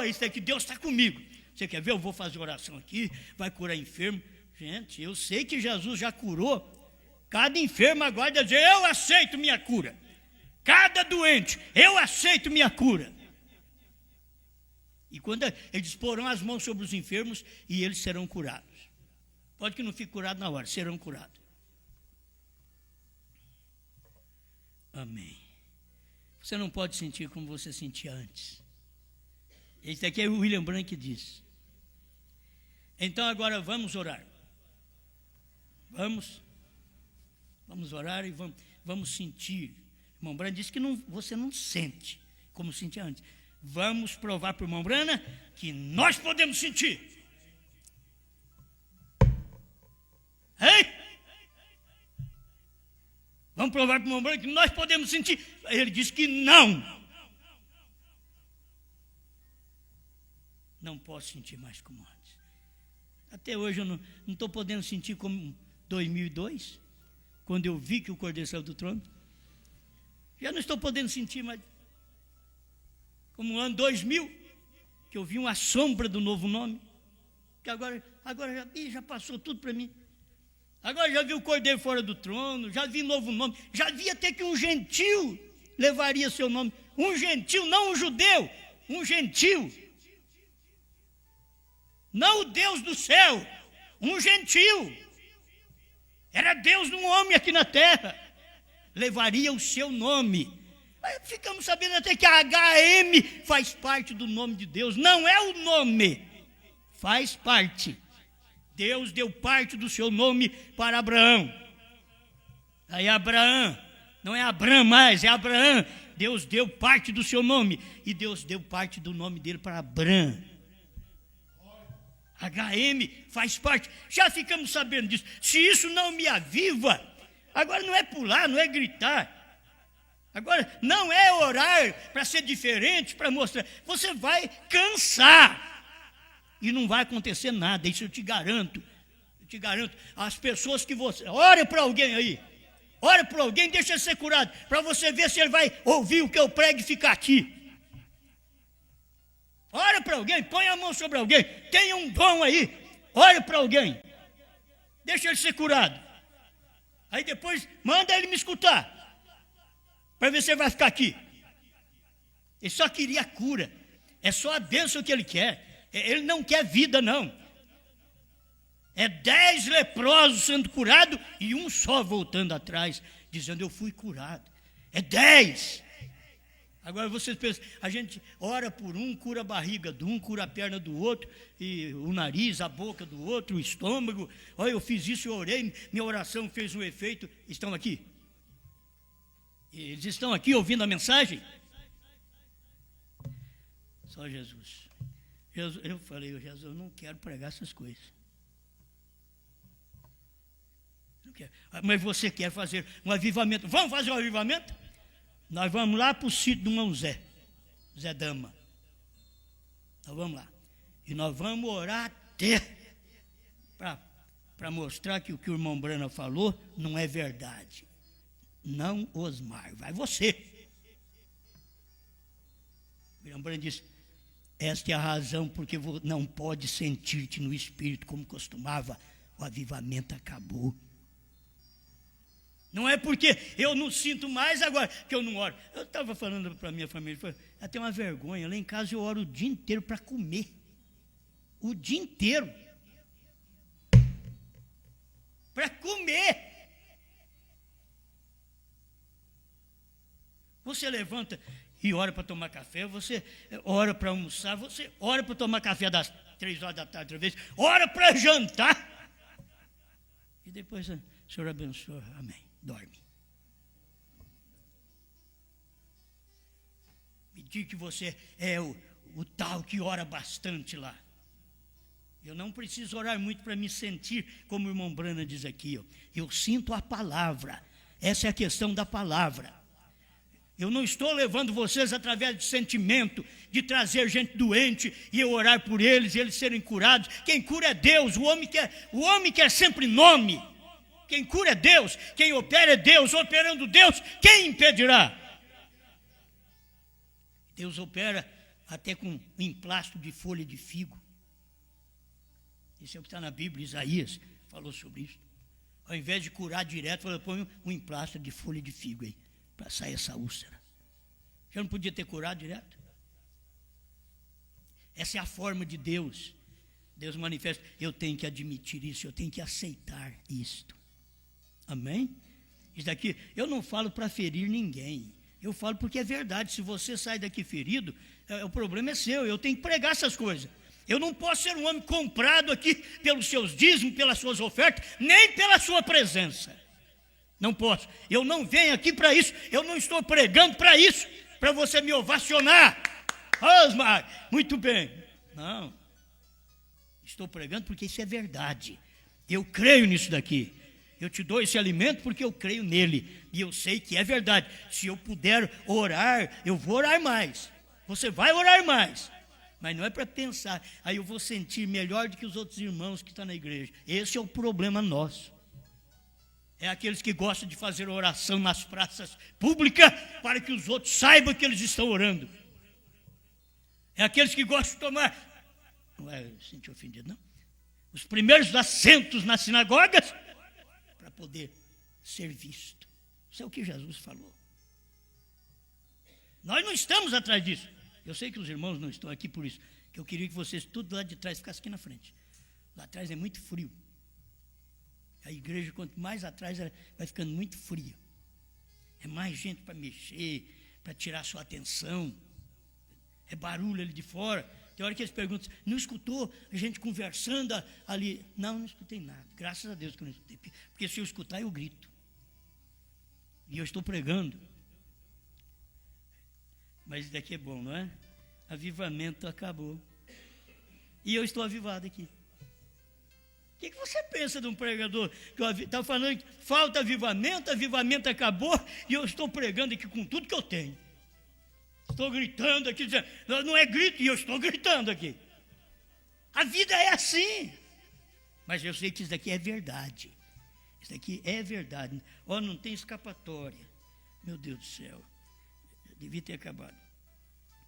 isso aqui, Deus está comigo. Você quer ver? Eu vou fazer oração aqui, vai curar enfermo. Gente, eu sei que Jesus já curou. Cada enfermo agora deve dizer, eu aceito minha cura. Cada doente, eu aceito minha cura. E quando eles porão as mãos sobre os enfermos, e eles serão curados. Pode que não fique curado na hora, serão curados. Amém. Você não pode sentir como você sentia antes. Esse aqui é o William Branham que diz. Então agora vamos orar. Vamos orar e vamos sentir. O irmão Branham disse que você não sente como sentia antes. Vamos provar para o irmão Branham que nós podemos sentir. Ei? Vamos provar para o irmão Branham que nós podemos sentir. Ele disse que não. Não posso sentir mais como antes. Até hoje eu não estou podendo sentir como 2002, quando eu vi que o Cordeiro saiu do trono. Já não estou podendo sentir mais como o ano 2000, que eu vi uma sombra do novo nome, que agora já passou tudo para mim. Agora já vi o Cordeiro fora do trono, já vi novo nome, já vi até que um gentil levaria seu nome. Um gentil, não um judeu, um gentil. Não o Deus do céu, um gentil. Era Deus de um homem aqui na terra. Levaria o seu nome. Aí ficamos sabendo até que a HM faz parte do nome de Deus. Não é o nome, faz parte. Deus deu parte do seu nome para Abraão. Aí Abraão, não é Abrão mais, é Abraão. Deus deu parte do seu nome. E Deus deu parte do nome dele para Abrão. HM faz parte. Já ficamos sabendo disso. Se isso não me aviva, agora não é pular, não é gritar. Agora não é orar para ser diferente, para mostrar. Você vai cansar. E não vai acontecer nada, isso eu te garanto. Eu te garanto. As pessoas que você... Ore para alguém aí. Ore para alguém, deixa ele ser curado. Para você ver se ele vai ouvir o que eu prego e ficar aqui. Ore para alguém, põe a mão sobre alguém. Tenha um dom aí. Ore para alguém. Deixa ele ser curado. Aí depois manda ele me escutar. Para ver se ele vai ficar aqui. Ele só queria cura. É só a bênção que ele quer. Ele não quer vida, não. É 10 leprosos sendo curados e um só voltando atrás, dizendo, eu fui curado. É 10. Agora vocês pensam, a gente ora por um, cura a barriga de um, cura a perna do outro, e o nariz, a boca do outro, o estômago. Olha, eu fiz isso, eu orei, minha oração fez um efeito. Estão aqui? Eles estão aqui ouvindo a mensagem? Só Jesus. Eu falei, Jesus, eu não quero pregar essas coisas. Não quero. Mas você quer fazer um avivamento? Vamos fazer um avivamento? Nós vamos lá para o sítio do irmão Zé Dama. Nós vamos lá. E nós vamos orar até para mostrar que o que o irmão Brana falou não é verdade. Não, Osmar, vai você. O irmão Brana disse, esta é a razão porque não pode sentir-te no espírito como costumava. O avivamento acabou. Não é porque eu não sinto mais agora que eu não oro. Eu estava falando para a minha família, eu tenho uma vergonha, lá em casa eu oro o dia inteiro para comer. O dia inteiro. Para comer. Você levanta e ora para tomar café, você ora para almoçar, você ora para tomar café das 3 horas da tarde outra vez, ora para jantar. E depois, o Senhor abençoa, amém, dorme. Me diga que você é o tal que ora bastante lá. Eu não preciso orar muito para me sentir, como o irmão Brana diz aqui. Eu sinto a palavra. Essa é a questão da palavra. Eu não estou levando vocês através de sentimento, de trazer gente doente e eu orar por eles e eles serem curados. Quem cura é Deus, o homem quer sempre nome. Quem cura é Deus, quem opera é Deus, operando Deus, quem impedirá? Deus opera até com um emplasto de folha de figo. Isso é o que está na Bíblia, Isaías falou sobre isso. Ao invés de curar direto, falou, põe um emplasto de folha de figo aí, para sair essa úlcera. Já não podia ter curado direto? Essa é a forma de Deus. Deus manifesta, eu tenho que admitir isso, eu tenho que aceitar isto. Amém? Isso daqui, eu não falo para ferir ninguém. Eu falo porque é verdade. Se você sai daqui ferido, o problema é seu. Eu tenho que pregar essas coisas. Eu não posso ser um homem comprado aqui pelos seus dízimos, pelas suas ofertas, nem pela sua presença. Não posso. Eu não venho aqui para isso. Eu não estou pregando para isso, para você me ovacionar. Osmar, muito bem. Não. Estou pregando porque isso é verdade. Eu creio nisso daqui. Eu te dou esse alimento porque eu creio nele. E eu sei que é verdade. Se eu puder orar, eu vou orar mais. Você vai orar mais. Mas não é para pensar, aí eu vou sentir melhor do que os outros irmãos que estão na igreja. Esse é o problema nosso. É aqueles que gostam de fazer oração nas praças públicas para que os outros saibam que eles estão orando. É aqueles que gostam de tomar, não é sentir ofendido, não. Os primeiros assentos nas sinagogas para poder ser visto. Isso é o que Jesus falou. Nós não estamos atrás disso. Eu sei que os irmãos não estão aqui por isso, que eu queria que vocês tudo lá de trás ficassem aqui na frente. Lá atrás é muito frio. A igreja, quanto mais atrás, ela vai ficando muito fria. É mais gente para mexer, para tirar sua atenção. É barulho ali de fora. Tem hora que eles perguntam, não escutou a gente conversando ali? Não escutei nada. Graças a Deus que eu não escutei. Porque se eu escutar, eu grito. E eu estou pregando. Mas isso daqui é bom, não é? Avivamento acabou. E eu estou avivado aqui. O que você pensa de um pregador que está falando que falta avivamento, avivamento acabou, e eu estou pregando aqui com tudo que eu tenho. Estou gritando aqui, dizendo, não é grito, e eu estou gritando aqui. A vida é assim. Mas eu sei que isso daqui é verdade. Isso daqui é verdade. Não tem escapatória. Meu Deus do céu. Devia ter acabado.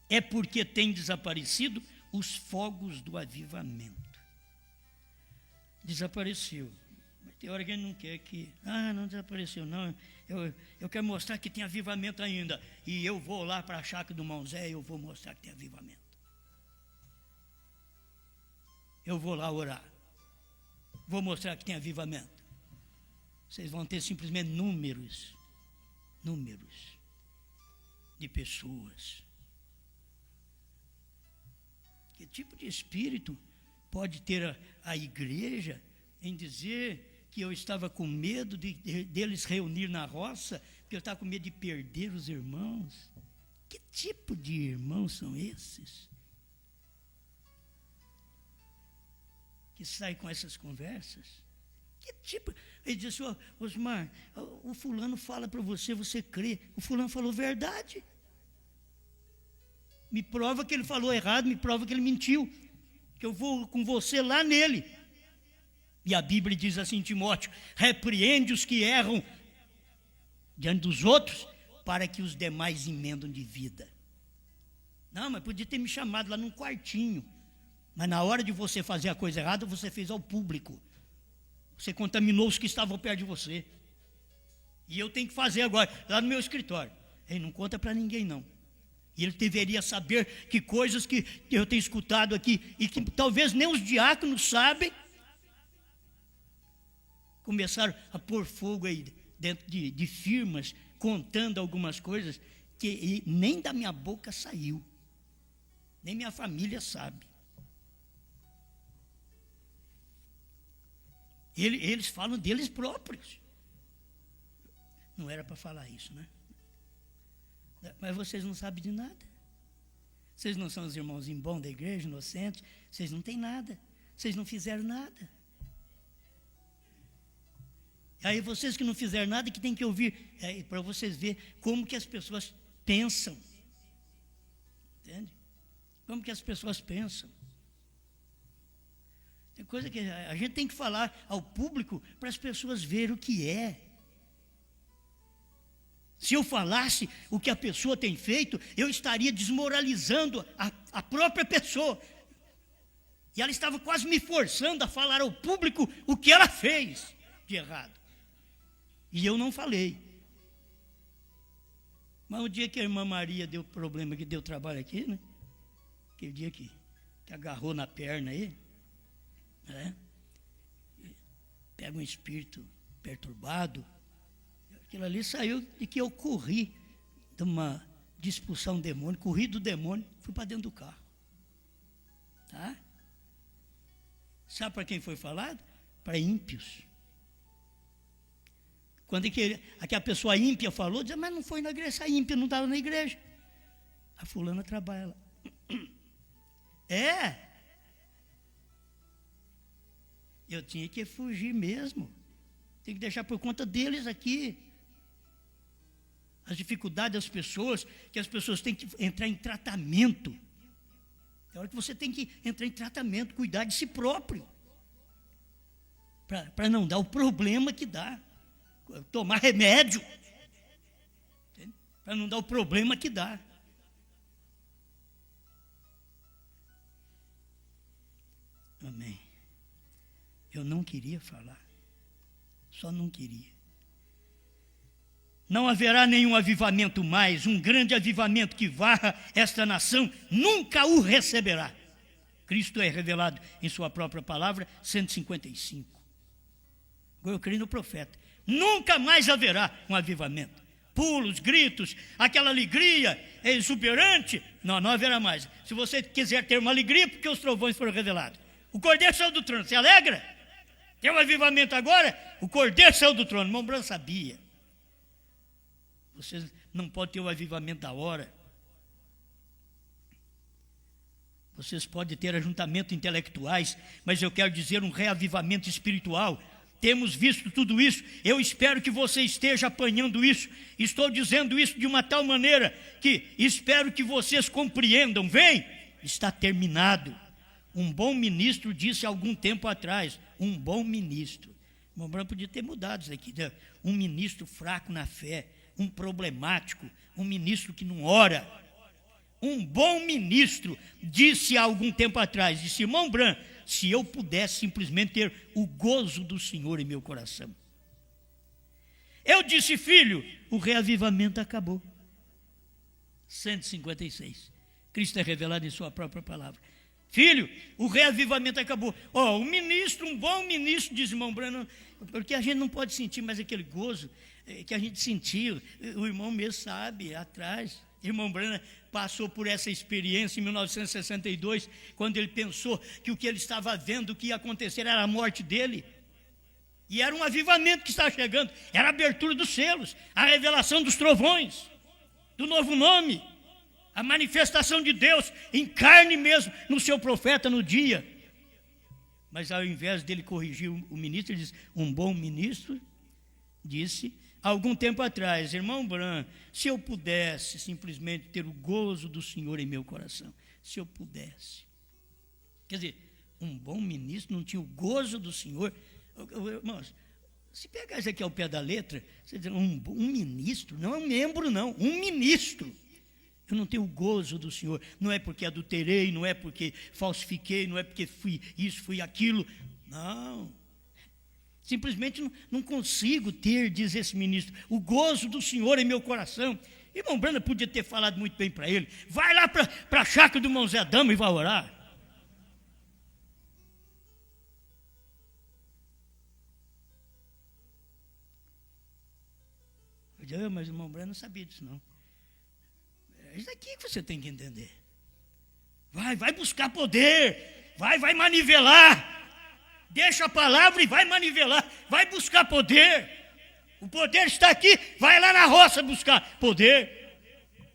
É porque tem desaparecido os fogos do avivamento. Desapareceu. Mas tem hora que ele não quer que... não desapareceu, não. Eu quero mostrar que tem avivamento ainda. E eu vou lá para a chácara do Mão Zé e eu vou mostrar que tem avivamento. Eu vou lá orar. Vou mostrar que tem avivamento. Vocês vão ter simplesmente números de pessoas. Que tipo de espírito pode ter a igreja em dizer que eu estava com medo deles reunir na roça, que eu estava com medo de perder os irmãos? Que tipo de irmãos são esses? Que saem com essas conversas? Que tipo? Ele disse, Osmar, o fulano fala para você, você crê. O fulano falou verdade. Me prova que ele falou errado, me prova que ele mentiu. Que eu vou com você lá nele. E a Bíblia diz assim, Timóteo, repreende os que erram diante dos outros, para que os demais emendam de vida. Não, mas podia ter me chamado lá num quartinho. Mas na hora de você fazer a coisa errada, você fez ao público. Você contaminou os que estavam perto de você. E eu tenho que fazer agora, lá no meu escritório. Ele não conta para ninguém, não. E ele deveria saber que coisas que eu tenho escutado aqui, e que talvez nem os diáconos sabem, começaram a pôr fogo aí dentro de firmas, contando algumas coisas que nem da minha boca saiu. Nem minha família sabe. Eles falam deles próprios. Não era para falar isso, né? Mas vocês não sabem de nada. Vocês não são os irmãozinhos bons da igreja, inocentes. Vocês não têm nada. Vocês não fizeram nada. Aí vocês que não fizeram nada, que tem que ouvir, para vocês verem como que as pessoas pensam. Entende? Como que as pessoas pensam. Tem coisa que a gente tem que falar ao público para as pessoas verem o que é. Se eu falasse o que a pessoa tem feito, eu estaria desmoralizando a própria pessoa. E ela estava quase me forçando a falar ao público o que ela fez de errado. E eu não falei. Mas o dia que a irmã Maria deu problema, que deu trabalho aqui, né? Aquele dia que agarrou na perna aí, né? Pega um espírito perturbado. Aquilo ali saiu de que eu corri de expulsão demônio, corri do demônio, fui para dentro do carro. Tá? Sabe para quem foi falado? Para ímpios. Quando aquela pessoa ímpia falou, dizia, mas não foi na igreja, essa ímpia não estava na igreja. A fulana trabalha lá. Eu tinha que fugir mesmo. Tem que deixar por conta deles aqui. As dificuldades das pessoas, que as pessoas têm que entrar em tratamento. É hora que você tem que entrar em tratamento, cuidar de si próprio. Para não dar o problema que dá. Tomar remédio. Para não dar o problema que dá. Amém. Eu não queria falar. Só não queria. Não haverá nenhum avivamento mais, um grande avivamento que varra esta nação, nunca o receberá. Cristo é revelado em sua própria palavra, 155. Agora eu creio no profeta. Nunca mais haverá um avivamento. Pulos, gritos, aquela alegria exuberante, não haverá mais. Se você quiser ter uma alegria, porque os trovões foram revelados. O Cordeiro saiu do trono, você alegra? Tem um avivamento agora? O Cordeiro saiu do trono, irmão Branco sabia. Vocês não podem ter o avivamento da hora. Vocês podem ter ajuntamento intelectuais, mas eu quero dizer um reavivamento espiritual. Temos visto tudo isso. Eu espero que você esteja apanhando isso. Estou dizendo isso de uma tal maneira que espero que vocês compreendam. Vem, está terminado. Um bom ministro disse há algum tempo atrás, um bom ministro. O irmão Branco podia ter mudado isso aqui, né? Um ministro fraco na fé, um problemático, um ministro que não ora. Um bom ministro disse há algum tempo atrás, disse, irmão Branco, se eu pudesse simplesmente ter o gozo do Senhor em meu coração. Eu disse, filho, o reavivamento acabou. 156. Cristo é revelado em sua própria palavra. Filho, o reavivamento acabou. Um ministro, um bom ministro, diz o irmão Branco, porque a gente não pode sentir mais aquele gozo que a gente sentiu. O irmão mesmo sabe, atrás. Irmão Branco passou por essa experiência em 1962, quando ele pensou que o que ele estava vendo, o que ia acontecer era a morte dele. E era um avivamento que estava chegando, era a abertura dos selos, a revelação dos trovões, do novo nome, a manifestação de Deus em carne mesmo, no seu profeta no dia. Mas ao invés dele corrigir o ministro, ele disse, um bom ministro disse, há algum tempo atrás, irmão Branco, se eu pudesse simplesmente ter o gozo do Senhor em meu coração, se eu pudesse. Quer dizer, um bom ministro não tinha o gozo do Senhor. Irmãos, se pegar isso aqui ao pé da letra, você diz, um ministro, não é um membro não, um ministro. Eu não tenho o gozo do Senhor, não é porque adulterei, não é porque falsifiquei, não é porque fui isso, fui aquilo, não. Simplesmente não consigo ter, diz esse ministro, o gozo do Senhor em meu coração. Irmão Branham podia ter falado muito bem para ele. Vai lá para a chácara do irmão Zé Dama e vai orar. Eu disse, mas o irmão Branham não sabia disso não. É isso aqui que você tem que entender. Vai buscar poder. Vai manivelar. Deixa a palavra e vai manivelar. Vai buscar poder. O poder está aqui. Vai lá na roça buscar poder.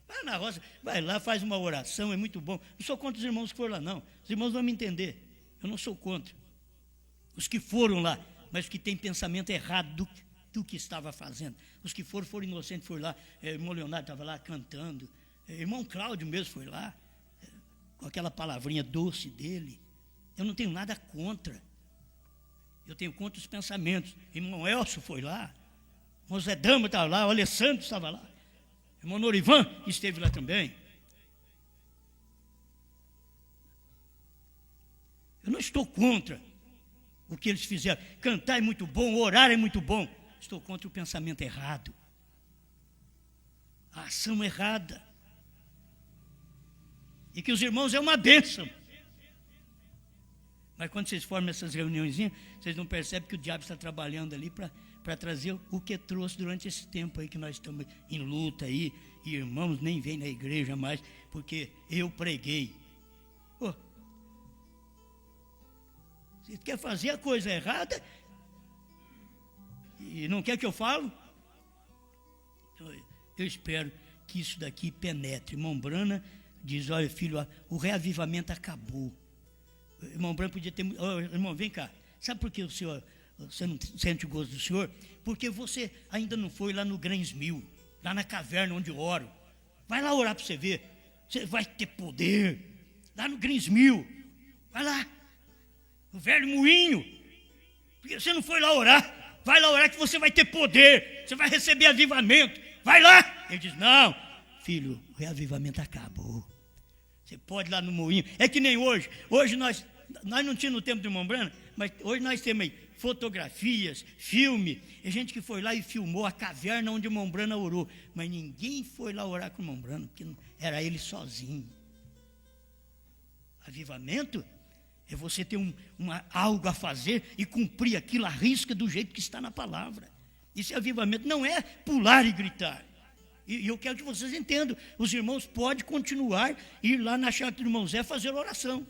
Vai na roça. Vai lá, faz uma oração. É muito bom. Não sou contra os irmãos que foram lá, não. Os irmãos vão me entender. Eu não sou contra. Os que foram lá, mas que têm pensamento errado do que estava fazendo. Os que foram inocentes, foram lá. Irmão Leonardo estava lá cantando. Irmão Cláudio mesmo foi lá. Com aquela palavrinha doce dele. Eu não tenho nada contra. Eu tenho contra os pensamentos. Irmão Elcio foi lá. Irmão Zé Dama estava lá. O Alessandro estava lá. Irmão Norivan esteve lá também. Eu não estou contra o que eles fizeram. Cantar é muito bom, orar é muito bom. Estou contra o pensamento errado. A ação errada. E que os irmãos é uma bênção. Mas quando vocês formam essas reuniõezinhas, vocês não percebem que o diabo está trabalhando ali para trazer o que trouxe durante esse tempo aí que nós estamos em luta aí, e irmãos nem vêm na igreja mais, porque eu preguei. Pô, você quer fazer a coisa errada e não quer que eu falo? Eu espero que isso daqui penetre. Irmão Branham diz, olha filho, o reavivamento acabou. O irmão Branham podia ter... irmão, vem cá. Sabe por que você não sente o gozo do Senhor? Porque você ainda não foi lá no Grãos Mil, lá na caverna onde eu oro. Vai lá orar para você ver. Você vai ter poder. Lá no Grãos Mil. Vai lá. No velho moinho. Porque você não foi lá orar. Vai lá orar que você vai ter poder. Você vai receber avivamento. Vai lá. Ele diz, não, filho, o reavivamento acabou. Você pode ir lá no moinho. É que nem hoje. Hoje nós não tínhamos no tempo do irmão Branham, mas hoje nós temos aí fotografias, filme. É gente que foi lá e filmou a caverna onde o irmão Branham orou. Mas ninguém foi lá orar com o irmão Branham, porque era ele sozinho. Avivamento é você ter algo a fazer e cumprir aquilo à risca do jeito que está na palavra. Esse avivamento não é pular e gritar. E eu quero que vocês entendam. Os irmãos podem continuar, ir lá na chácara do irmão Zé fazer oração.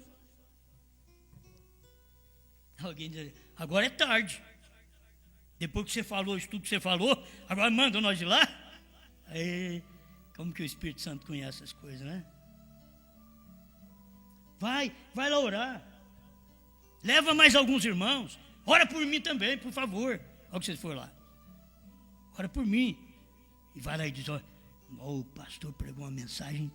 Alguém diz, agora é tarde. Depois que você falou isso tudo que você falou, agora manda nós ir lá? Aí, como que o Espírito Santo conhece essas coisas, né? Vai lá orar. Leva mais alguns irmãos. Ora por mim também, por favor. Olha que vocês foram lá. Ora por mim. E vai lá e diz, o pastor pregou uma mensagem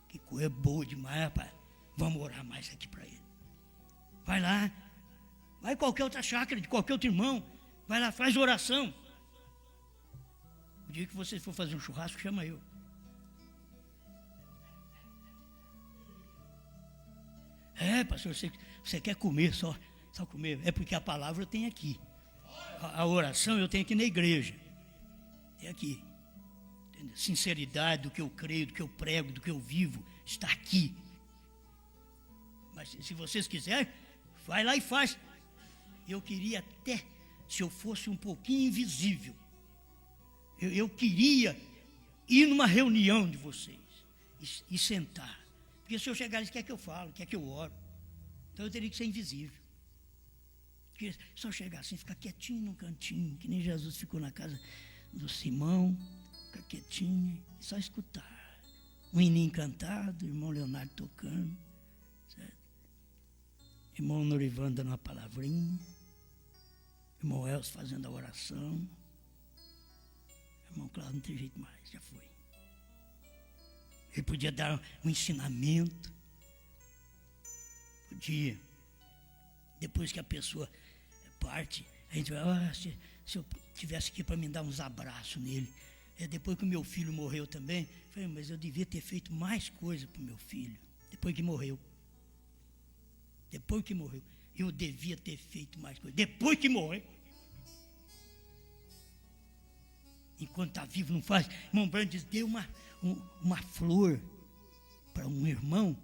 que coisa boa demais, rapaz. Vamos orar mais aqui para ele. Vai lá. Vai em qualquer outra chácara, de qualquer outro irmão. Vai lá, faz oração. O dia que vocês for fazer um churrasco, chama eu. Pastor, você quer comer, só comer. É porque a palavra eu tenho aqui. A oração eu tenho aqui na igreja. É aqui. Sinceridade do que eu creio, do que eu prego, do que eu vivo, está aqui. Mas se vocês quiserem, vai lá e faz. Eu queria até, se eu fosse um pouquinho invisível, eu queria ir numa reunião de vocês e sentar. Porque se eu chegar, eles querem que eu falo, quer que eu oro. Então eu teria que ser invisível. Porque só chegar assim, ficar quietinho num cantinho, que nem Jesus ficou na casa do Simão, ficar quietinho e só escutar. Um hininho cantado, o irmão Leonardo tocando, certo? Irmão Norivan dando uma palavrinha, irmão Elcio fazendo a oração, irmão Cláudio não tem jeito mais, já foi. Ele podia dar um ensinamento, podia. Depois que a pessoa parte, a gente vai, se eu tivesse aqui para me dar uns abraços nele. Depois que o meu filho morreu também, eu falei, mas eu devia ter feito mais coisa para o meu filho, depois que morreu. Depois que morreu, eu devia ter feito mais coisa. Depois que morreu. enquanto está vivo, não faz. Irmão Branham diz, dê uma flor para um irmão,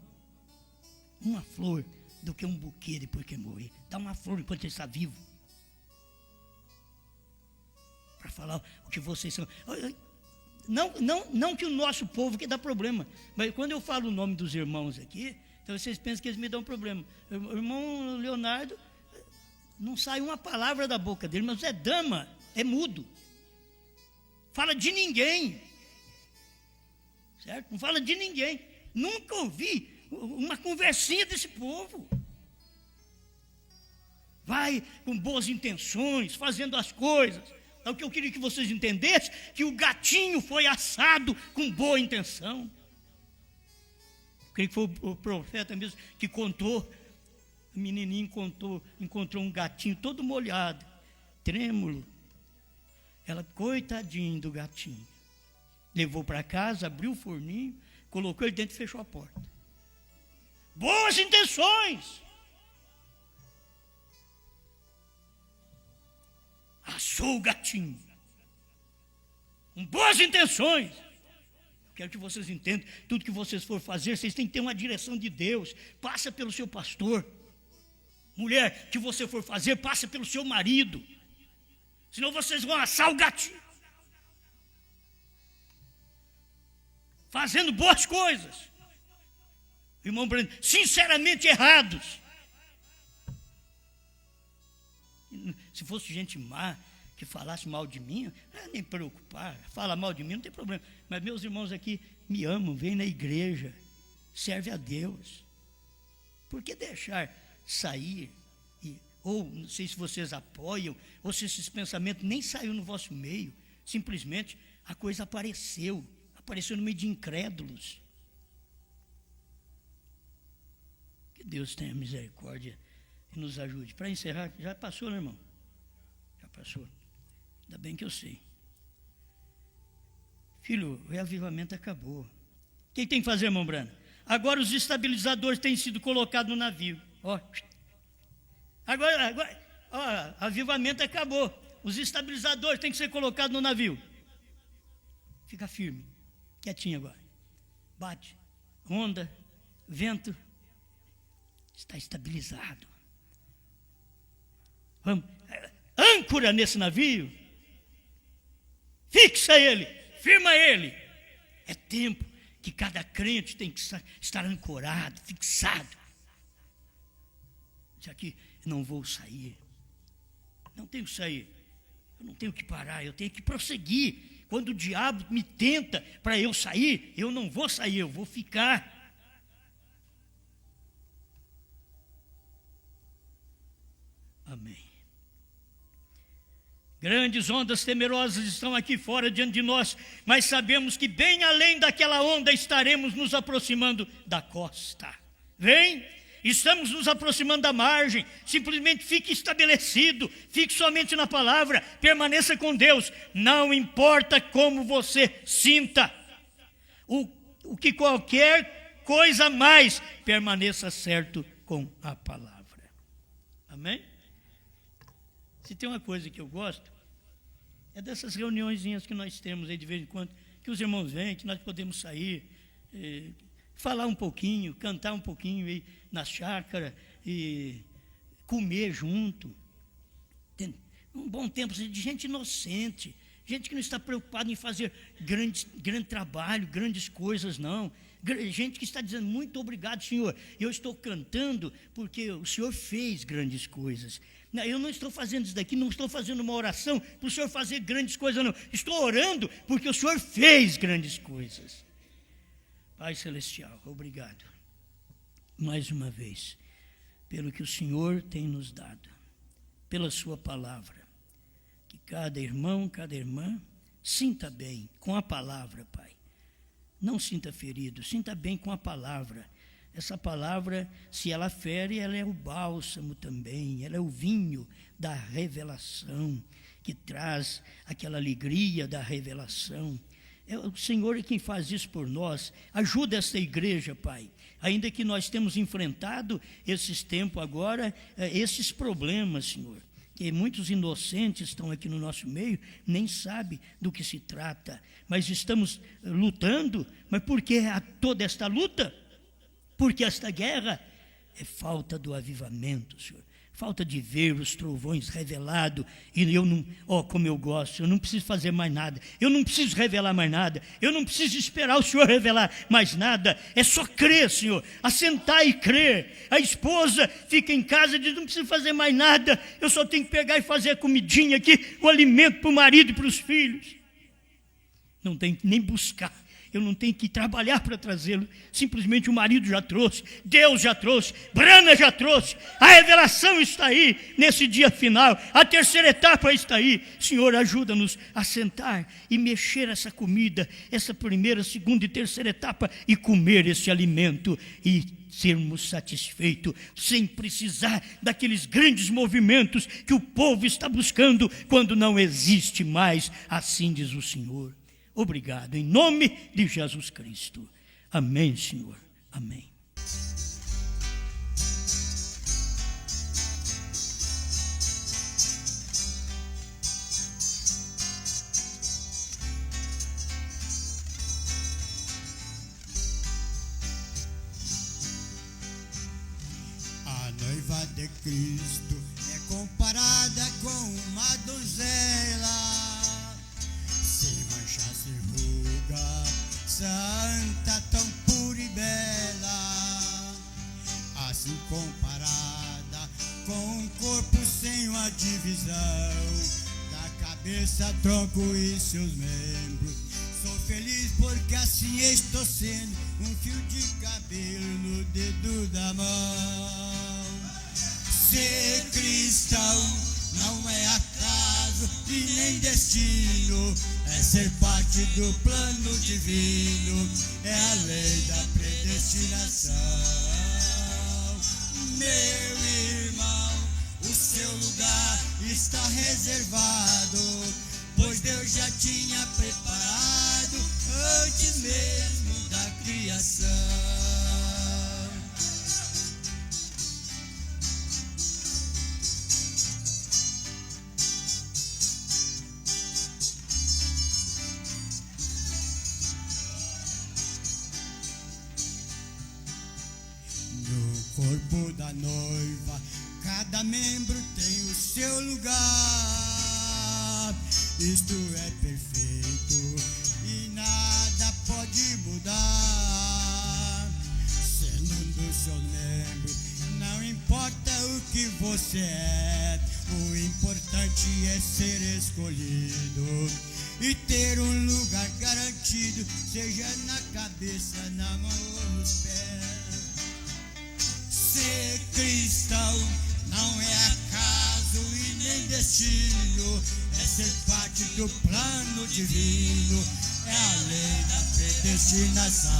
uma flor, do que um buquê depois que morrer. Dá uma flor enquanto ele está vivo. Para falar o que vocês são. Não que o nosso povo que dá problema, mas quando eu falo o nome dos irmãos aqui, então vocês pensam que eles me dão problema. O irmão Leonardo, não sai uma palavra da boca dele, mas é dama, é mudo. Fala de ninguém. Certo? Não fala de ninguém. Nunca ouvi uma conversinha desse povo. Vai com boas intenções, fazendo as coisas. É o que eu queria que vocês entendessem, que o gatinho foi assado com boa intenção. Eu creio que foi o profeta mesmo que contou, o menininho encontrou um gatinho todo molhado, trêmulo. Ela, coitadinho do gatinho, levou para casa, abriu o forninho, colocou ele dentro e fechou a porta. Boas intenções. Assou o gatinho. Com boas intenções. Quero que vocês entendam, tudo que vocês for fazer, vocês têm que ter uma direção de Deus. Passa pelo seu pastor. Mulher, que você for fazer, passa pelo seu marido. Senão vocês vão assar o gatinho. Fazendo boas coisas. Irmão Brando, sinceramente errados. Se fosse gente má, que falasse mal de mim, nem preocupar, fala mal de mim, não tem problema. Mas meus irmãos aqui me amam, vêm na igreja, serve a Deus. Por que deixar sair, ou não sei se vocês apoiam, ou se esses pensamentos nem saiu no vosso meio, simplesmente a coisa apareceu no meio de incrédulos. Que Deus tenha misericórdia e nos ajude. Para encerrar, já passou, né, irmão? Já passou. Ainda bem que eu sei. Filho, o reavivamento acabou. O que tem que fazer, irmão Brano? Agora os estabilizadores têm sido colocados no navio. Agora, avivamento acabou. Os estabilizadores têm que ser colocados no navio. Fica firme. Quietinho agora. Bate. Onda. Vento. Está estabilizado. Vamos. Âncora nesse navio. Fixa ele. Firma ele. É tempo que cada crente tem que estar ancorado, fixado. Já que não vou sair. Não tenho que sair. Eu não tenho que parar, eu tenho que prosseguir. Quando o diabo me tenta para eu sair, eu não vou sair, eu vou ficar. Amém. Grandes ondas temerosas estão aqui fora diante de nós, mas sabemos que bem além daquela onda estaremos nos aproximando da costa. Vem, estamos nos aproximando da margem. Simplesmente fique estabelecido, fique somente na palavra, permaneça com Deus. Não importa como você sinta, o que qualquer coisa mais, permaneça certo com a palavra. Amém? Se tem uma coisa que eu gosto, é dessas reuniõezinhas que nós temos aí de vez em quando, que os irmãos vêm, que nós podemos sair, falar um pouquinho, cantar um pouquinho aí na chácara e comer junto. Um bom tempo de gente inocente, gente que não está preocupada em fazer grande trabalho, grandes coisas, não. Gente que está dizendo, muito obrigado, Senhor, eu estou cantando porque o Senhor fez grandes coisas. Eu não estou fazendo isso daqui, não estou fazendo uma oração para o Senhor fazer grandes coisas, não. Estou orando porque o Senhor fez grandes coisas. Pai Celestial, obrigado, mais uma vez, pelo que o Senhor tem nos dado, pela sua palavra. Que cada irmão, cada irmã, sinta bem com a palavra, Pai. Não sinta ferido, sinta bem com a palavra. Essa palavra, se ela fere, ela é o bálsamo também, ela é o vinho da revelação, que traz aquela alegria da revelação. O Senhor é quem faz isso por nós. Ajuda esta igreja, Pai. Ainda que nós temos enfrentado esses tempos agora, esses problemas, Senhor. porque muitos inocentes estão aqui no nosso meio, nem sabem do que se trata, mas estamos lutando. Mas por que toda esta luta? Porque esta guerra é falta do avivamento, Senhor. Falta de ver os trovões revelados. E eu não, como eu gosto, eu não preciso fazer mais nada. Eu não preciso revelar mais nada. Eu não preciso esperar o Senhor revelar mais nada. É só crer, Senhor. Assentar e crer. A esposa fica em casa e diz, não preciso fazer mais nada. Eu só tenho que pegar e fazer a comidinha aqui, o alimento para o marido e para os filhos. Não tem que nem buscar. Eu não tenho que trabalhar para trazê-lo. Simplesmente o marido já trouxe, Deus já trouxe, Brana já trouxe. A revelação está aí nesse dia final. A terceira etapa está aí. Senhor, ajuda-nos a sentar e mexer essa comida, essa primeira, segunda e terceira etapa, e comer esse alimento e sermos satisfeitos, sem precisar daqueles grandes movimentos que o povo está buscando quando não existe mais. Assim diz o Senhor. Obrigado, em nome de Jesus Cristo. Amém, Senhor. Amém. A noiva de Cristo é comparada com uma donzela, sem mancha, sem ruga, santa, tão pura e bela. Assim comparada com um corpo sem uma divisão, da cabeça, tronco e seus membros. Sou feliz porque assim estou sendo um fio de cabelo no dedo da mão. Ser cristão não é acaso e nem destino, é ser parte do plano divino, é a lei da predestinação. Meu irmão, o seu lugar está reservado, pois Deus já tinha preparado antes mesmo da criação. Corpo da noiva, cada membro tem o seu lugar. Isto é perfeito e nada pode mudar. Sendo um dos seus membros, não importa o que você é, o importante é ser escolhido e ter um lugar garantido, seja na cabeça, na mão ou nos pés. Ser cristão não é acaso e nem destino, é ser parte do plano divino, é a lei da predestinação.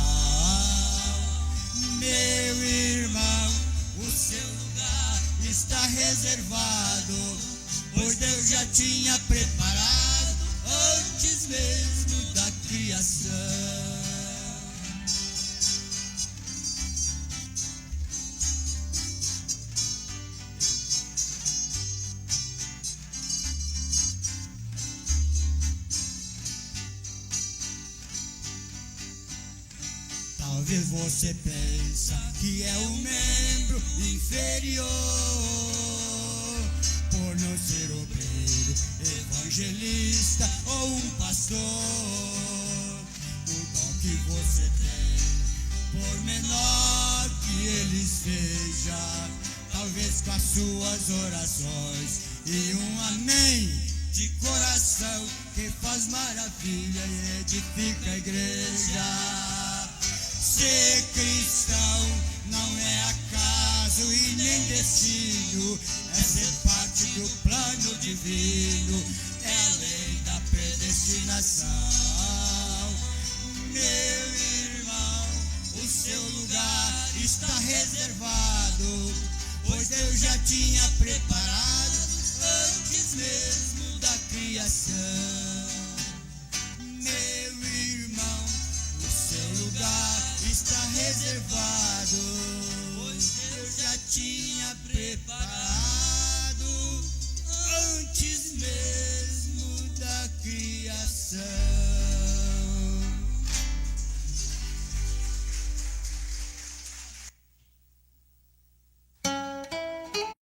Meu irmão, o seu lugar está reservado, pois Deus já tinha preparado antes mesmo da criação. Talvez você pensa que é um membro inferior, por não ser obreiro, evangelista ou um pastor. O dom que você tem, por menor que ele seja, talvez com as suas orações e um amém de coração, que faz maravilha e edifica a igreja. Ser cristão não é acaso e nem destino, é ser parte do plano divino, é a lei da predestinação. Meu irmão, o seu lugar está reservado, pois Deus já tinha preparado antes mesmo da criação.